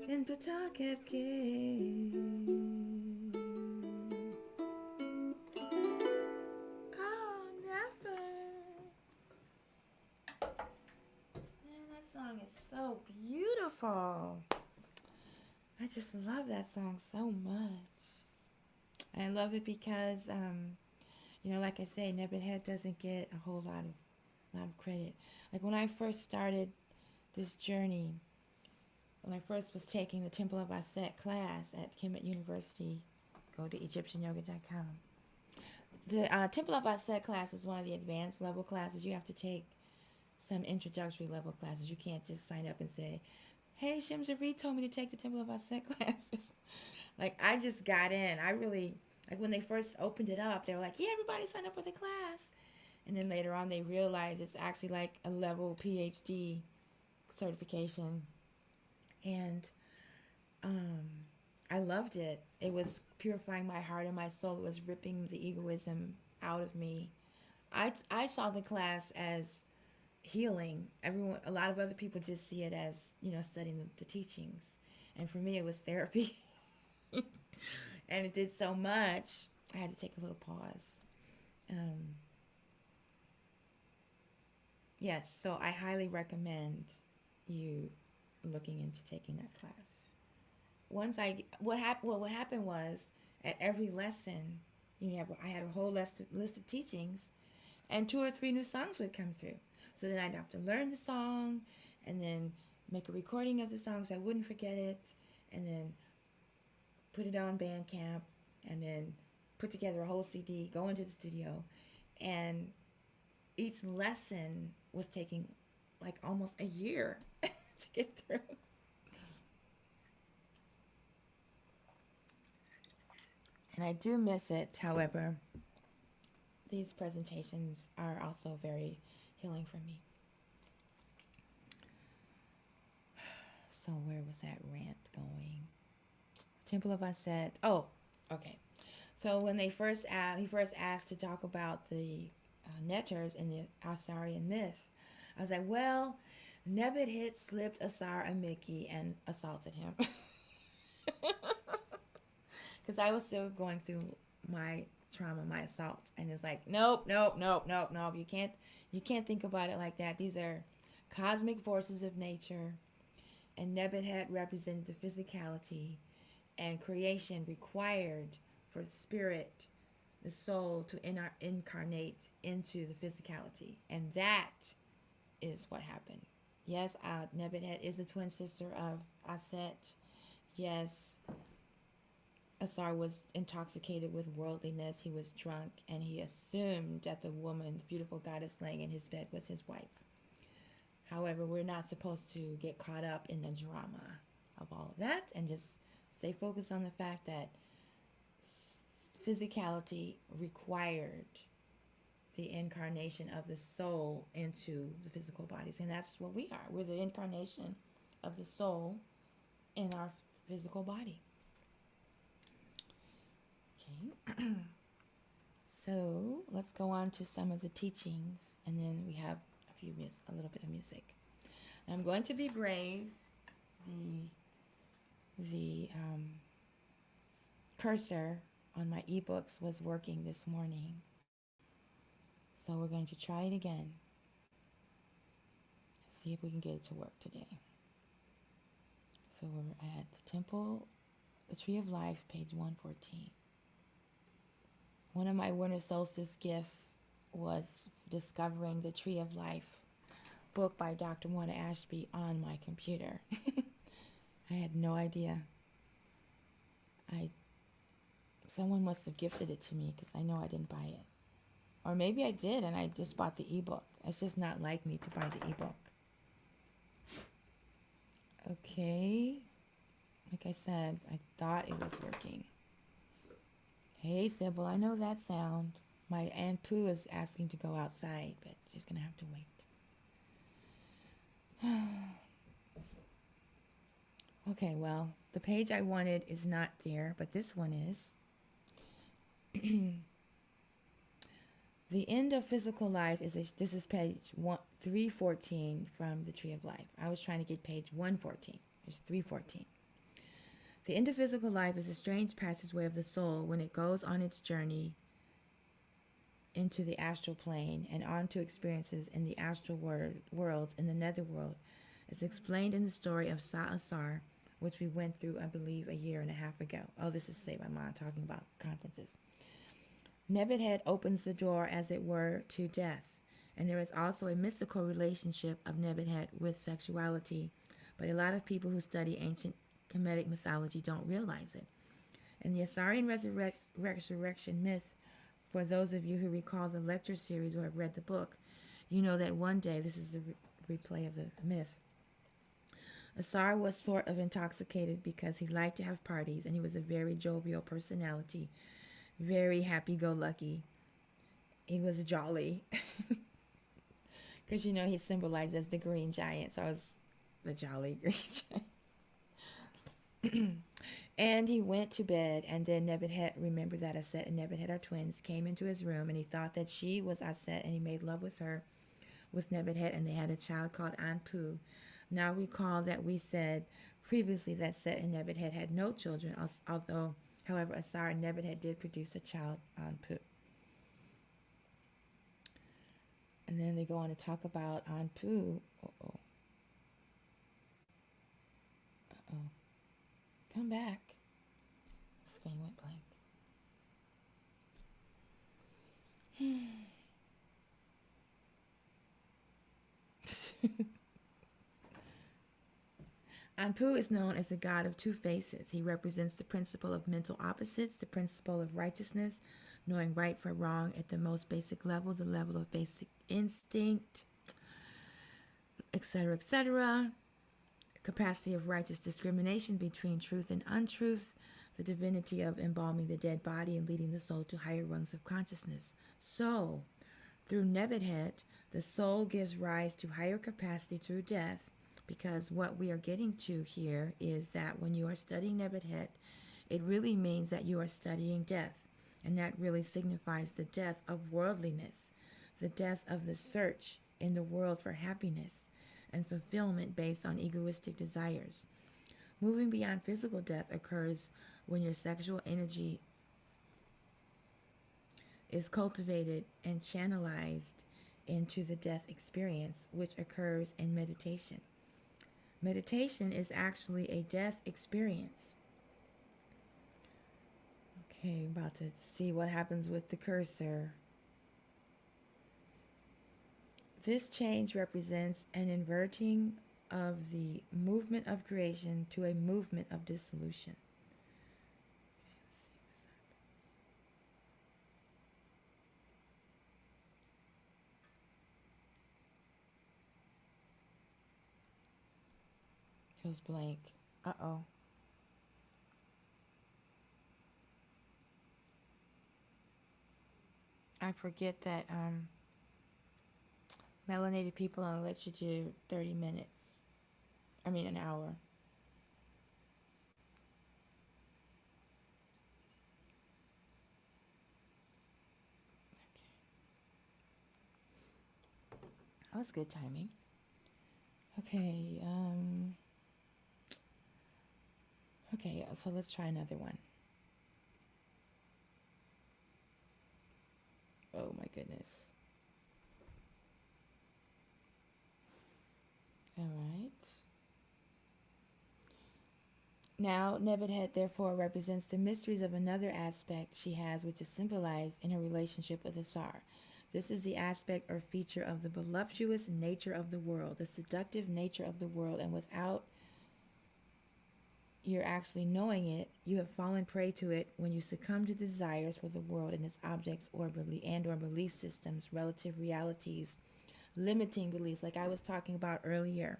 in Patakevke Oh, never. Man, that song is so beautiful. I just love that song so much. I love it because, you know, like I say, NebtHet doesn't get a whole lot of credit. Like when I first started this journey, when I first was taking the Temple of Ushet class at Kemet University, go to EgyptianYoga.com. The Temple of Ushet class is one of the advanced level classes. You have to take some introductory level classes. You can't just sign up and say, hey, Shimja Reed told me to take the Temple of Ushet classes. Like, I just got in. I really, like when they first opened it up, they were like, yeah, everybody sign up for the class. And then later on, they realized it's actually like a level PhD certification. And I loved it. It was purifying my heart and my soul. It was ripping the egoism out of me. I saw the class as healing. A lot of other people just see it as, you know, studying the teachings. And for me, it was therapy. And it did so much, I had to take a little pause. Yes, so I highly recommend you looking into taking that class. What happened was at every lesson, I had a whole list of teachings, and 2 or 3 new songs would come through. So then I'd have to learn the song, and then make a recording of the song so I wouldn't forget it, and then put it on Bandcamp, and then put together a whole CD, go into the studio, and each lesson was taking like almost a year to get through. And I do miss it, however. These presentations are also very healing for me. So where was that rant going? Temple of Ushet. Oh, okay. So when he first asked to talk about the Neters in the Assarian myth, I was like, well, NebtHet slipped Assar a Mickey and assaulted him. Because I was still going through my trauma, my assault, and it's like, nope. You can't think about it like that. These are cosmic forces of nature, and NebtHet represented the physicality, and creation required for the spirit, the soul, to incarnate into the physicality, and that is what happened. Yes, NebtHet is the twin sister of Ushet. Yes, Assar was intoxicated with worldliness. He was drunk, and he assumed that the woman, the beautiful goddess laying in his bed, was his wife. However, we're not supposed to get caught up in the drama of all of that, and just stay focused on the fact that physicality required the incarnation of the soul into the physical bodies. And that's what we are. We're the incarnation of the soul in our physical body. Okay. So let's go on to some of the teachings, and then we have a a little bit of music. I'm going to be brave. The cursor on my ebooks was working this morning, so we're going to try it again. See if we can get it to work today. So we're at the Tree of Life, page 114. One of my winter solstice gifts was discovering the Tree of Life book by Dr. Warner Ashby on my computer. I had no idea. Someone must have gifted it to me because I know I didn't buy it. Or maybe I did and I just bought the ebook. It's just not like me to buy the ebook. Okay. Like I said, I thought it was working. Hey, Sybil, I know that sound. My Aunt Pooh is asking to go outside, but she's going to have to wait. Okay, well, the page I wanted is not there, but this one is. The end of physical life this is page 314 from the Tree of Life. I was trying to get page 114. There's 314. The end of physical life is a strange passageway of the soul when it goes on its journey into the astral plane and on to experiences in the astral worlds in the netherworld. It's explained in the story of Assar, which we went through, I believe, a year and a half ago. Oh, this is Say My Mom talking about conferences. NebtHet opens the door, as it were, to death. And there is also a mystical relationship of NebtHet with sexuality, but a lot of people who study ancient Kemetic mythology don't realize it. In the Assarian resurrection myth, for those of you who recall the lecture series or have read the book, you know that one day, this is a replay of the myth, Assar was sort of intoxicated because he liked to have parties and he was a very jovial personality, very happy-go-lucky. He was jolly. Because, he symbolized as the green giant, so I was the jolly green giant. And he went to bed, and then NebtHet, remember that Ushet and NebtHet are twins, came into his room, and he thought that she was Ushet, and he made love with her, with NebtHet, and they had a child called Anpu. Now recall that we said previously that Set and NebtHet had no children, although, however, Assar and NebtHet did produce a child, Anpu. And then they go on to talk about Anpu. Uh-oh. Come back. The screen went blank. Anpu is known as a god of two faces. He represents the principle of mental opposites, the principle of righteousness, knowing right from wrong at the most basic level, the level of basic instinct, etc., etc., capacity of righteous discrimination between truth and untruth, the divinity of embalming the dead body and leading the soul to higher rungs of consciousness. So, through NebtHet, the soul gives rise to higher capacity through death, because what we are getting to here is that when you are studying NebtHet, it really means that you are studying death, and that really signifies the death of worldliness, the death of the search in the world for happiness and fulfillment based on egoistic desires. Moving beyond physical death occurs when your sexual energy is cultivated and channelized into the death experience, which occurs in meditation. Meditation is actually a death experience. Okay, about to see what happens with the cursor. This change represents an inverting of the movement of creation to a movement of dissolution. Goes blank. Uh-oh. I forget that melanated people only let you do 30 minutes. I mean an hour. That was good timing. Okay, okay, so let's try another one. Oh my goodness. All right. Now, NebtHet therefore represents the mysteries of another aspect she has, which is symbolized in her relationship with Assar. This is the aspect or feature of the voluptuous nature of the world, the seductive nature of the world, and without you're actually knowing it, you have fallen prey to it when you succumb to desires for the world and its objects or belief systems, relative realities, limiting beliefs, like I was talking about earlier.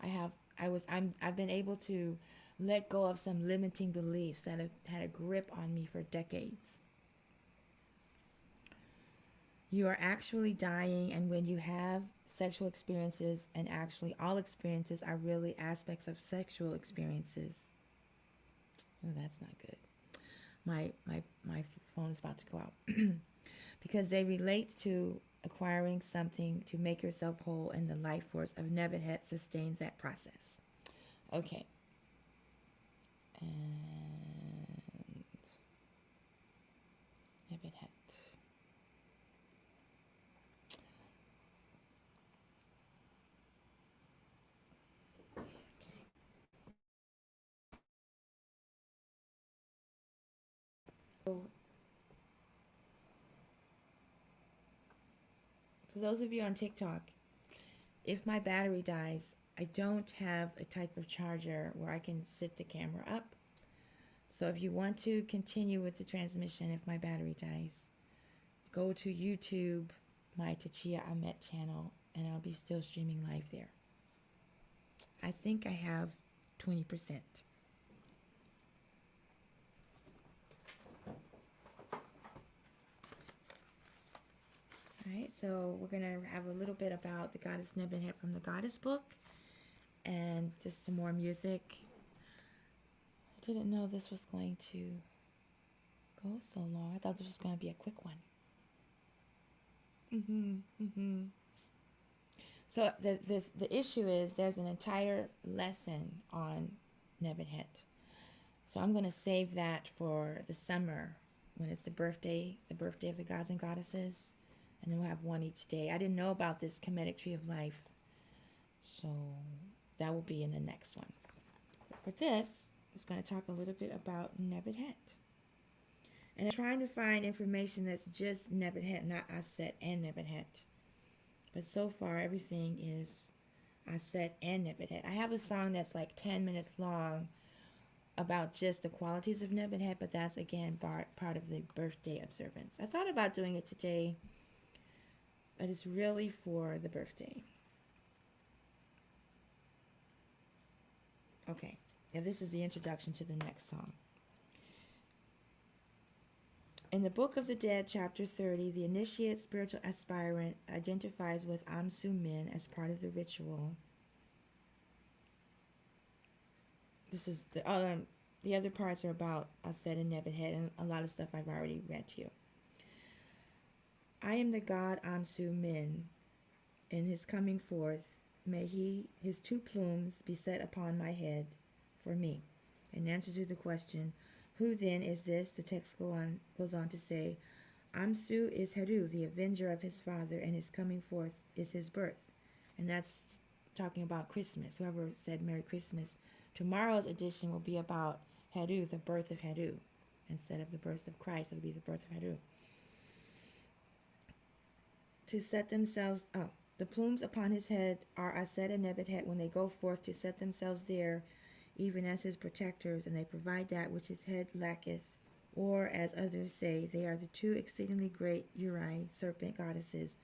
I've been able to let go of some limiting beliefs that have had a grip on me for decades. You are actually dying, and when you have sexual experiences, and actually all experiences are really aspects of sexual experiences. Oh, that's not good. My phone is about to go out. Because they relate to acquiring something to make yourself whole, and the life force of NebtHet sustains that process. Okay. And NebtHet. Okay. So, for those of you on TikTok, if my battery dies, I don't have a type of charger where I can sit the camera up. So if you want to continue with the transmission, if my battery dies, go to YouTube, my Tachia Amet channel, and I'll be still streaming live there. I think I have 20%. All right, so we're going to have a little bit about the goddess NebtHet from the goddess book, and just some more music. I didn't know this was going to go so long. I thought this was going to be a quick one. So the issue is there's an entire lesson on NebtHet. So I'm going to save that for the summer when it's the birthday of the gods and goddesses. And then we'll have one each day. I didn't know about this Kemetic Tree of Life. So that will be in the next one. But for this, it's going to talk a little bit about NebtHet. And I'm trying to find information that's just NebtHet, not Ushet and NebtHet. But so far, everything is Ushet and NebtHet. I have a song that's like 10 minutes long about just the qualities of NebtHet, but that's, again, part of the birthday observance. I thought about doing it today, but it's really for the birthday. Okay, now this is the introduction to the next song. In the Book of the Dead, chapter 30, the initiate spiritual aspirant identifies with Amsu Min as part of the ritual. This is the other parts are about Ushet and NebtHet, and a lot of stuff I've already read to you. I am the god Amsu Min. In his coming forth, may his two plumes be set upon my head for me. In answer to the question, who then is this? The text goes on to say, Amsu is Heru, the avenger of his father, and his coming forth is his birth. And that's talking about Christmas. Whoever said Merry Christmas. Tomorrow's edition will be about Heru, the birth of Heru. Instead of the birth of Christ, it'll be the birth of Heru. To set themselves, the plumes upon his head are Ushet and NebtHet when they go forth to set themselves there, even as his protectors, and they provide that which his head lacketh. Or, as others say, they are the two exceedingly great Uri, serpent goddesses,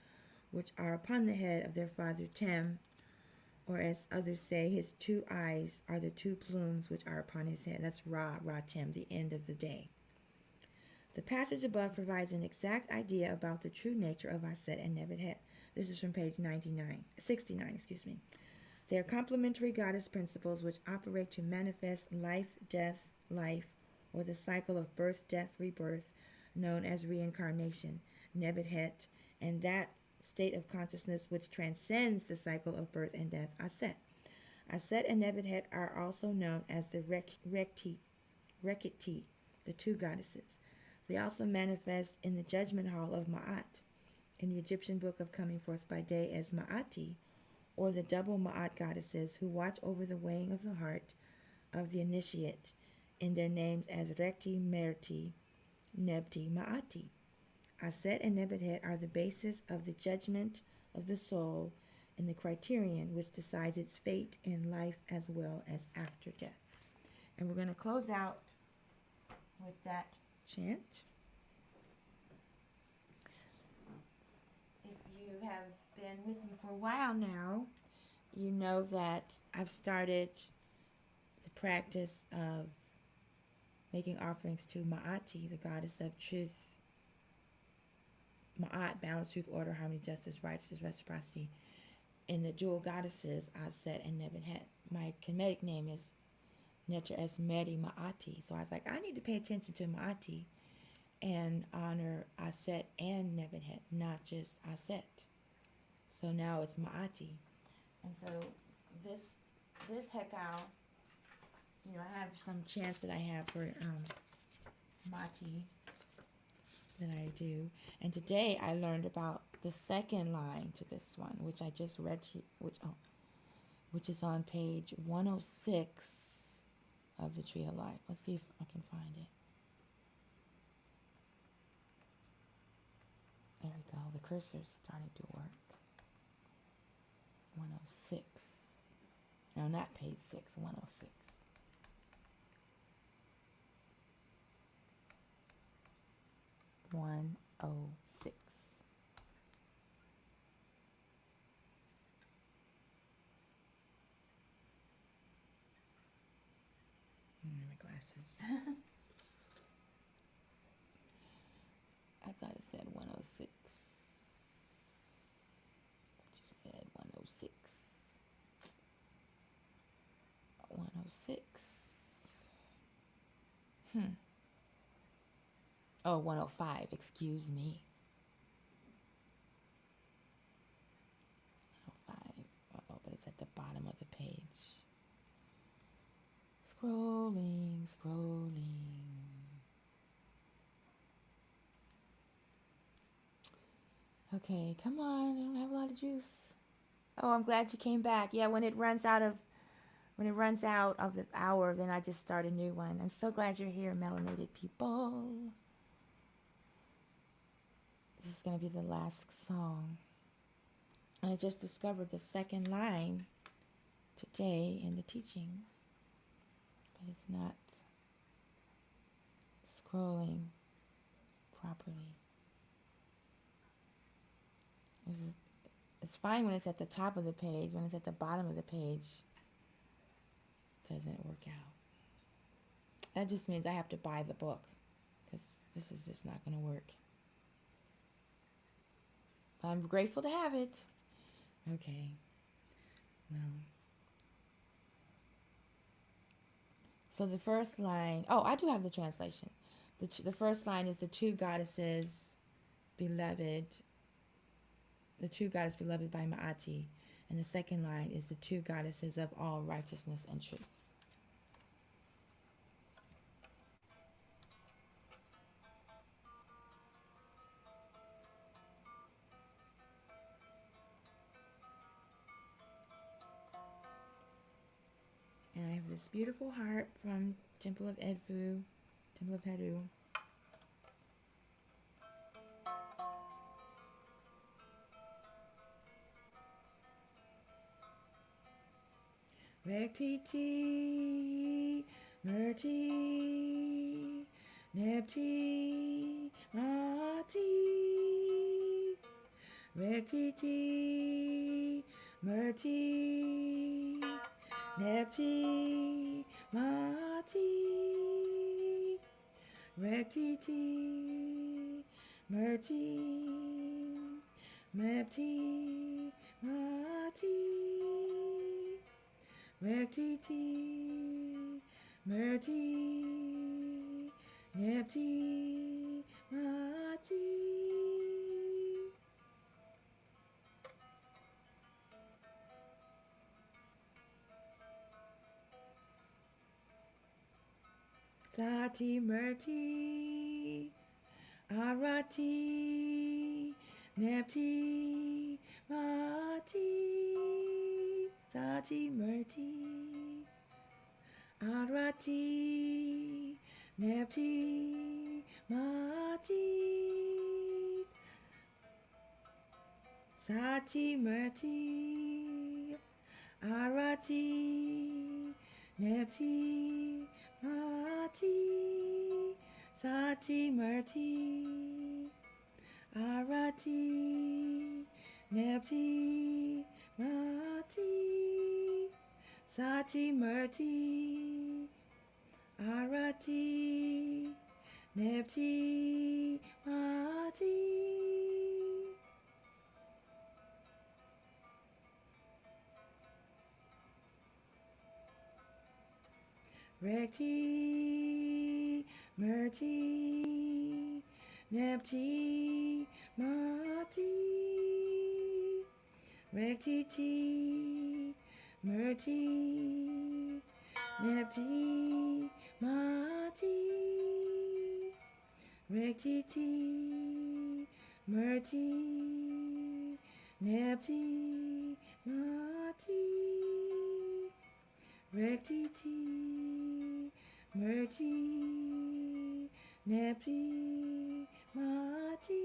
which are upon the head of their father Tem. Or, as others say, his two eyes are the two plumes which are upon his head. That's Ra Tem, the end of the day. The passage above provides an exact idea about the true nature of Ushet and NebtHet. This is from page 69. They are complementary goddess principles which operate to manifest life, death, life, or the cycle of birth, death, rebirth, known as reincarnation, NebtHet, and that state of consciousness which transcends the cycle of birth and death, Ushet. Ushet and NebtHet are also known as the Rekhat, the two goddesses. They also manifest in the judgment hall of Ma'at, in the Egyptian book of Coming Forth by Day as Ma'ati, or the double Ma'at goddesses who watch over the weighing of the heart of the initiate, in their names as Rekti, Merti, Nebti, Ma'ati. Ushet and NebtHet are the basis of the judgment of the soul and the criterion which decides its fate in life as well as after death. And we're going to close out with that chant. If you have been with me for a while now, you know that I've started the practice of making offerings to Ma'ati, the goddess of truth. Ma'at, balance, truth, order, harmony, justice, righteousness, reciprocity. In the dual goddesses, Ushet and NebtHet. My Kemetic name is AstMaataJi. So I was like, I need to pay attention to Ma'ati and honor Ushet and NebtHet, not just Ushet. So now it's Ma'ati. And so this Hekau, I have some chants that I have for Ma'ati that I do. And today I learned about the second line to this one, which I just read, which is on page 106 of the Tree of Life. Let's see if I can find it. There we go. The cursor's starting to work. 106. No, not page 6, 106. My glasses. I thought it said 106. You said 106. 106. Oh, 105. Excuse me. 105. Uh-oh, but it's at the bottom of the page. Scrolling. Okay, come on. I don't have a lot of juice. Oh, I'm glad you came back. Yeah, when it runs out of the hour, then I just start a new one. I'm so glad you're here, melanated people. This is going to be the last song. And I just discovered the second line today in the teachings, but it's not scrolling properly. It's fine when it's at the top of the page. When it's at the bottom of the page, it doesn't work out. That just means I have to buy the book, because this is just not going to work. But I'm grateful to have it. Okay. Well. So the first line, I do have the translation. The first line is the two goddesses beloved, the true goddess beloved by Ma'ati. And the second line is the two goddesses of all righteousness and truth. And I have this beautiful harp from Temple of Edfu, Temple of Heru. Rekti, Merti, Nebti, Mati. Rekti, Merti, Nebti, Mati. Rekti, Merti, Nebti, Mati. Rekti, Merti, Nebti, Mati. Sati Murti, Arati, Nepti, Mati, Sati Murti, Arati, Nepti, Mati, Sati Murti, Arati, Nepti, Mati, Sati Murti, Arati, Nepti, Mati, Sati Murti, Arati, Nepti, Mati. Rekti, Murti, Nepti, Mati, Rekti, Murti, Nepti, Mati, Rekti, Murti, Nepti, Mati, Rekti, Murti, Nepti, Mati.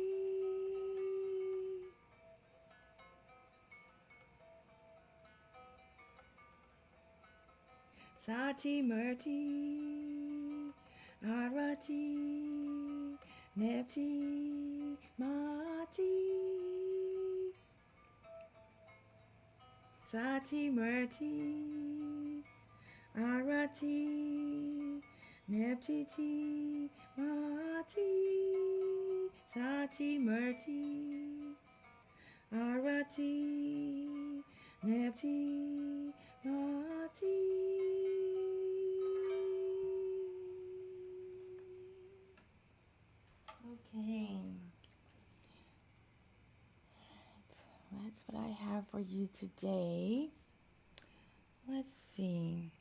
Sati Murti, Arati, Nepti, Mati. Sati Murti, Arati, Nepti, Mati. Sati Murti, Arati, Nepti, Mati. Okay. That's what I have for you today. Let's see.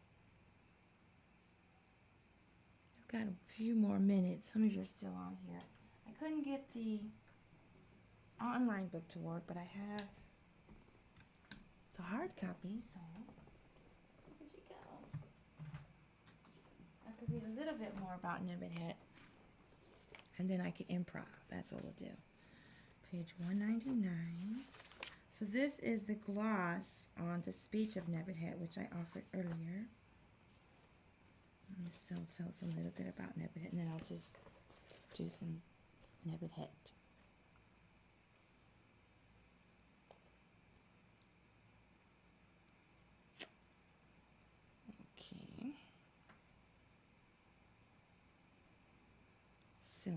I've got a few more minutes. Some of you are still on here. I couldn't get the online book to work, but I have the hard copy, so where'd you go? I could read a little bit more about NebtHet, and then I could improv. That's what we'll do. Page 199. So this is the gloss on the speech of NebtHet, which I offered earlier. Let me still tell us a little bit about NebtHet, and then I'll just do some NebtHet. Okay. So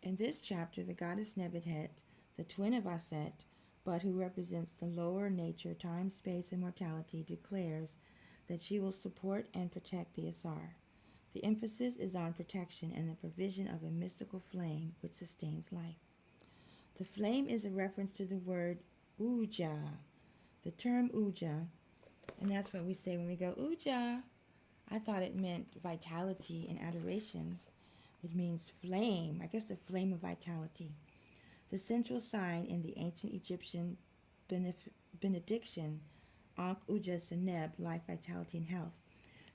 in this chapter, the goddess NebtHet, the twin of Ushet, but who represents the lower nature, time, space, and mortality, declares that she will support and protect the Assar. The emphasis is on protection and the provision of a mystical flame which sustains life. The flame is a reference to the word Uja, the term Uja, and that's what we say when we go Uja. I thought it meant vitality in Adorations. It means flame, I guess the flame of vitality. The central sign in the ancient Egyptian benediction, Ankh Uja Seneb, life, vitality, and health,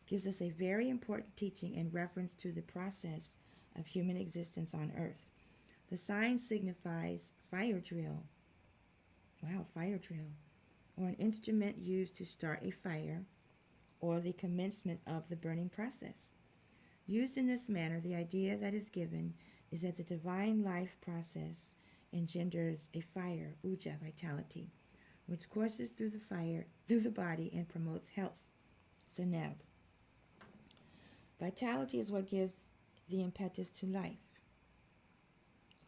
gives us a very important teaching in reference to the process of human existence on earth. The sign signifies fire drill. Wow, fire drill. Or an instrument used to start a fire, or the commencement of the burning process. Used in this manner, the idea that is given is that the divine life process engenders a fire, Uja, vitality, which courses through the body and promotes health, Seneb. Vitality is what gives the impetus to life,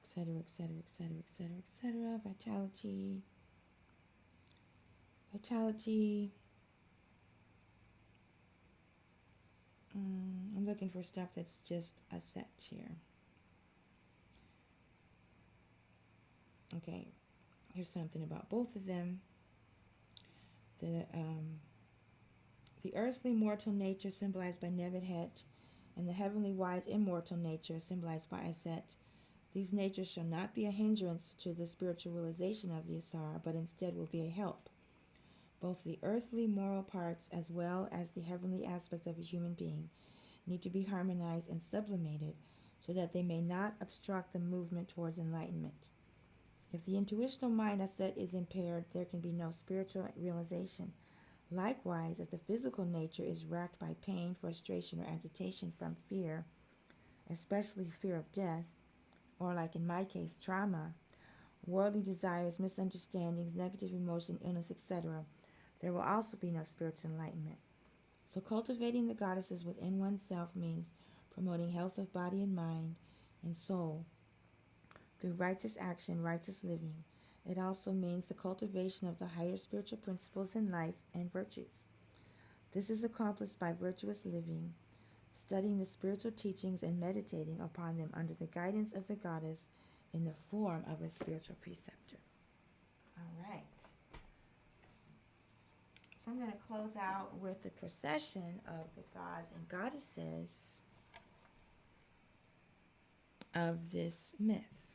etc., etc., etc., etc., etc. Vitality. I'm looking for stuff that's just a set here. Okay, here's something about both of them. The earthly mortal nature symbolized by NebtHet and the heavenly wise immortal nature symbolized by Ushet. These natures shall not be a hindrance to the spiritual realization of the Assar, but instead will be a help. Both the earthly moral parts as well as the heavenly aspects of a human being need to be harmonized and sublimated so that they may not obstruct the movement towards enlightenment. If the intuitional mind Ushet is impaired, there can be no spiritual realization. Likewise, if the physical nature is racked by pain, frustration, or agitation from fear, especially fear of death, or like in my case, trauma, worldly desires, misunderstandings, negative emotion, illness, etc., there will also be no spiritual enlightenment. So cultivating the goddesses within oneself means promoting health of body and mind and soul through righteous action, righteous living. It also means the cultivation of the higher spiritual principles in life and virtues. This is accomplished by virtuous living, studying the spiritual teachings and meditating upon them under the guidance of the goddess in the form of a spiritual preceptor. All right. So I'm going to close out with the procession of the gods and goddesses of this myth.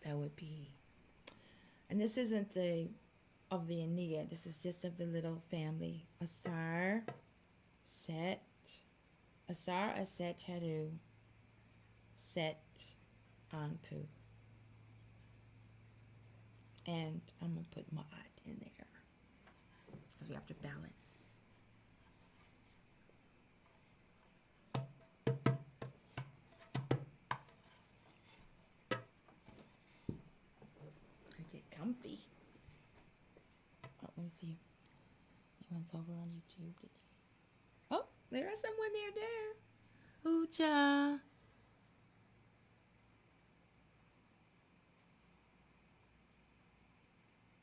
That would be, and this isn't of the Ania, this is just of the little family. Assar, Set, Assar, Ushet, Heru, Set, Anpu. And I'm going to put Ma'at in there because we have to balance. Comfy. Oh, let me see. Anyone's over on YouTube today. Oh, there is someone there. Ucha.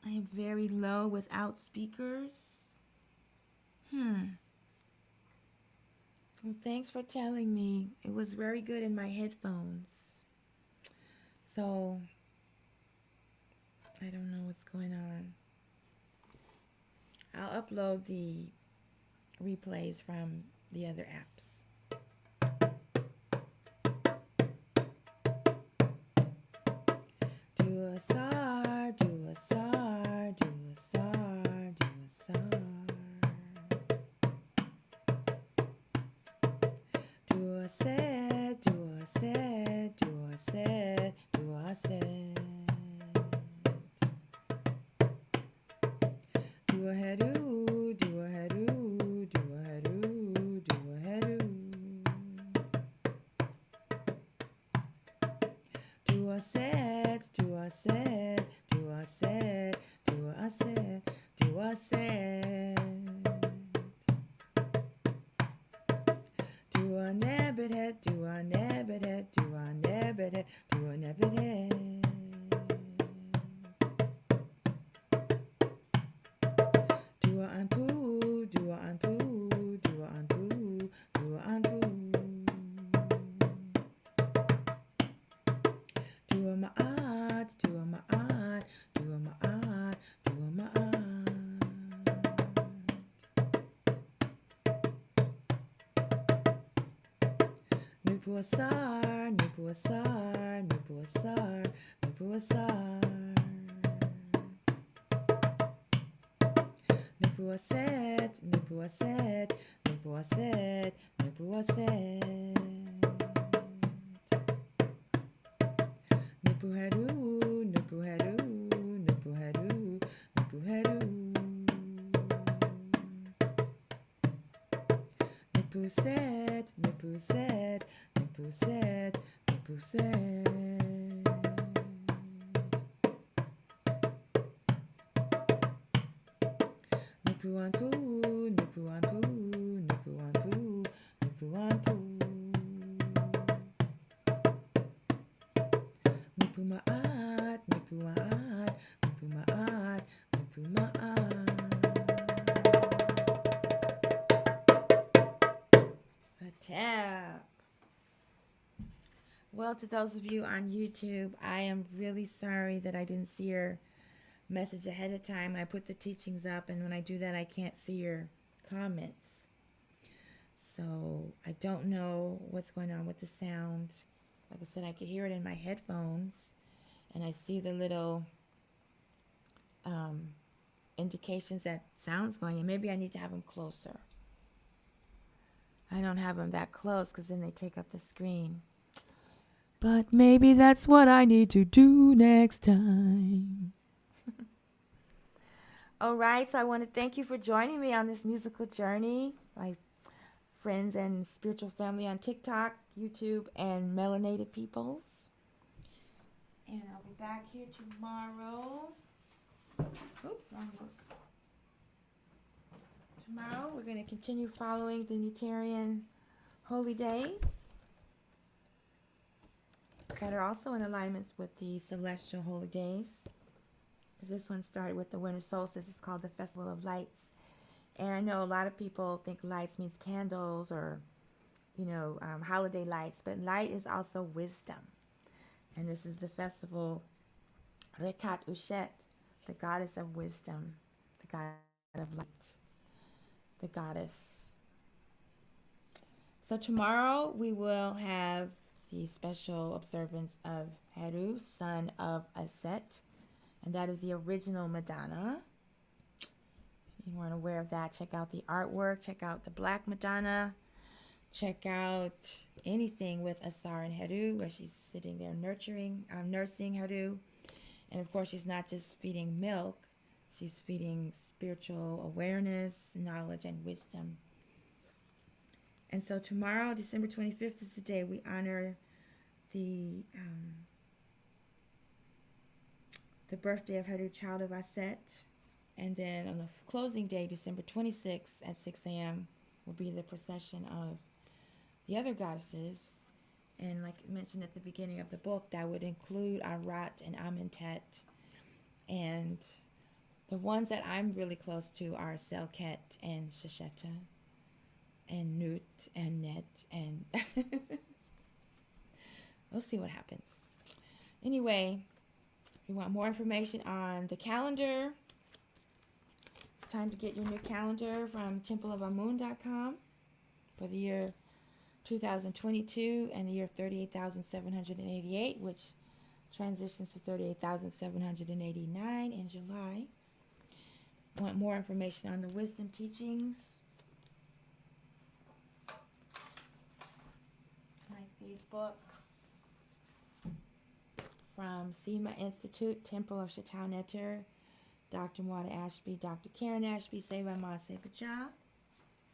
I am very low without speakers. Well, thanks for telling me. It was very good in my headphones. So I don't know what's going on. I'll upload the replays from the other apps. Do a sar, do a sar, do a sar, do a sar. Do a set, do a set, do a set, do a set. Do a headu, do a headu, do a headu, do a headu. Do a set, do a set, do a set, do a set, do a set. Do a NebtHet, do a NebtHet, do a NebtHet, do a NebtHet. Do a anpu, do a anpu, do a anpu, do a anpu. Do a ma'at, do a ma'at, do a ma'at, do a ma'at. Nupu asar, nupu asar, nupu asar, nupu asar. Nupu aset, nupu aset, nupu aset, nupu aset. Nupu heru, nupu heru, nupu heru, nupu heru. Nupu set, nupu set, nupu set, nupu set. Nupu anpu, nupu anpu, nupu anpu, nupu anpu. Nupu ma'at, nupu ma'at, nupu ma'at, nupu ma'at. A tap. Well, to those of you on YouTube, I am really sorry that I didn't see your message ahead of time. I put the teachings up, and when I do that, I can't see your comments. So I don't know what's going on with the sound. Like I said, I could hear it in my headphones, and I see the little indications that sound's going in. Maybe I need to have them closer. I don't have them that close because then they take up the screen. But maybe that's what I need to do next time. All right, so I want to thank you for joining me on this musical journey. My friends and spiritual family on TikTok, YouTube, and Melanated Peoples. And I'll be back here tomorrow. Oops, wrong book. Tomorrow we're going to continue following the Neterian holy days that are also in alignment with the celestial holy days. Because this one started with the winter solstice. It's called the Festival of Lights. And I know a lot of people think lights means candles or, holiday lights. But light is also wisdom. And this is the festival Rekhat Ushet, the goddess of wisdom, the goddess of light, the goddess. So tomorrow we will have the special observance of Heru, son of Ushet. And that is the original Madonna. If you weren't aware of that, check out the artwork. Check out the Black Madonna. Check out anything with Assarian Heru, where she's sitting there nursing Heru. And of course, she's not just feeding milk. She's feeding spiritual awareness, knowledge, and wisdom. And so tomorrow, December 25th, is the day we honor the birthday of Heru, child of Ushet. And then on the closing day, December 26th at 6 a.m., will be the procession of the other goddesses. And like I mentioned at the beginning of the book, that would include Arat and Amentet. And the ones that I'm really close to are Selket and Shasheta and Nut and Net. And we'll see what happens. Anyway, if you want more information on the calendar, it's time to get your new calendar from templeofamun.com for the year 2022 and the year 38,788, which transitions to 38,789 in July. Want more information on the wisdom teachings? Like these books from Sema Institute, Temple of Shatau Neter, Dr. Mwada Ashby, Dr. Karen Ashby, Seva Ma AstMaataJi.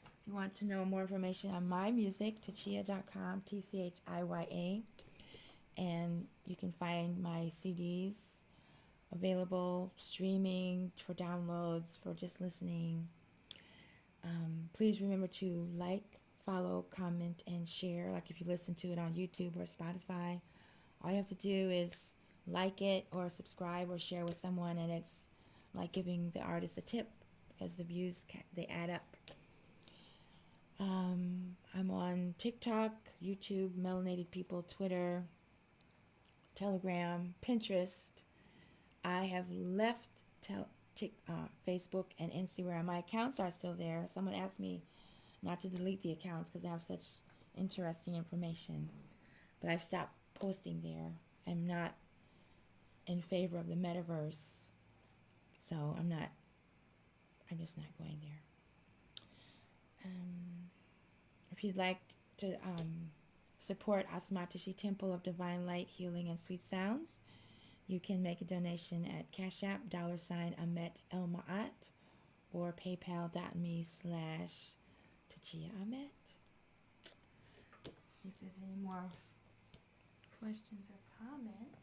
If you want to know more information on my music, tachia.com, TCHIYA. And you can find my CDs available, streaming, for downloads, for just listening. Please remember to like, follow, comment, and share. Like if you listen to it on YouTube or Spotify, all you have to do is like it or subscribe or share with someone, and it's like giving the artist a tip because the views, they add up. I'm on TikTok, YouTube, Melanated People, Twitter, Telegram, Pinterest. I have left Facebook and Instagram. My accounts are still there. Someone asked me not to delete the accounts because I have such interesting information. But I've stopped posting there. I'm not in favor of the metaverse. So I'm just not going there. If you'd like to support AstMaataJi, Temple of Divine Light, Healing, and Sweet Sounds, you can make a donation at Cash App, $Amet El Ma'at, or paypal.me/TachiaAmet. See if there's any more questions or comments.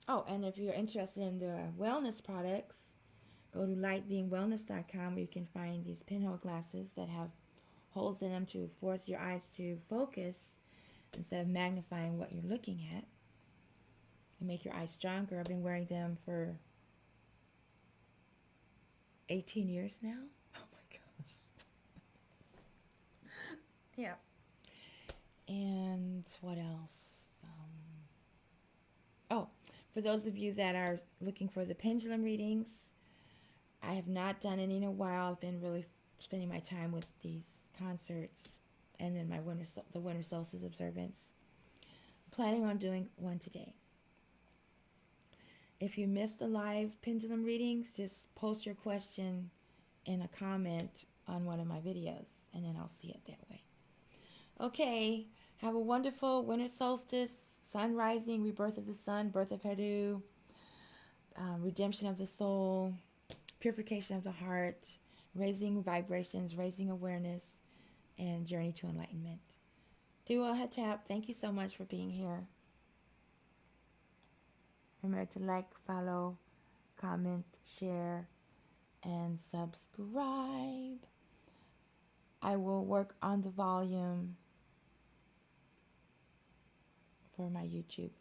Oh, and if you're interested in the wellness products, go to lightbeingwellness.com where you can find these pinhole glasses that have holes in them to force your eyes to focus instead of magnifying what you're looking at. And make your eyes stronger. I've been wearing them for 18 years now. Oh my gosh. Yeah. And what else? For those of you that are looking for the pendulum readings, I have not done any in a while. I've been really spending my time with these concerts and then the winter solstice observance. Planning on doing one today. If you missed the live pendulum readings, just post your question in a comment on one of my videos, and then I'll see it that way. Okay, have a wonderful winter solstice, sun rising, rebirth of the sun, birth of Heru, redemption of the soul, purification of the heart, raising vibrations, raising awareness, and journey to enlightenment. Dua Hatap, thank you so much for being here. Remember to like, follow, comment, share, and subscribe. I will work on the volume for my YouTube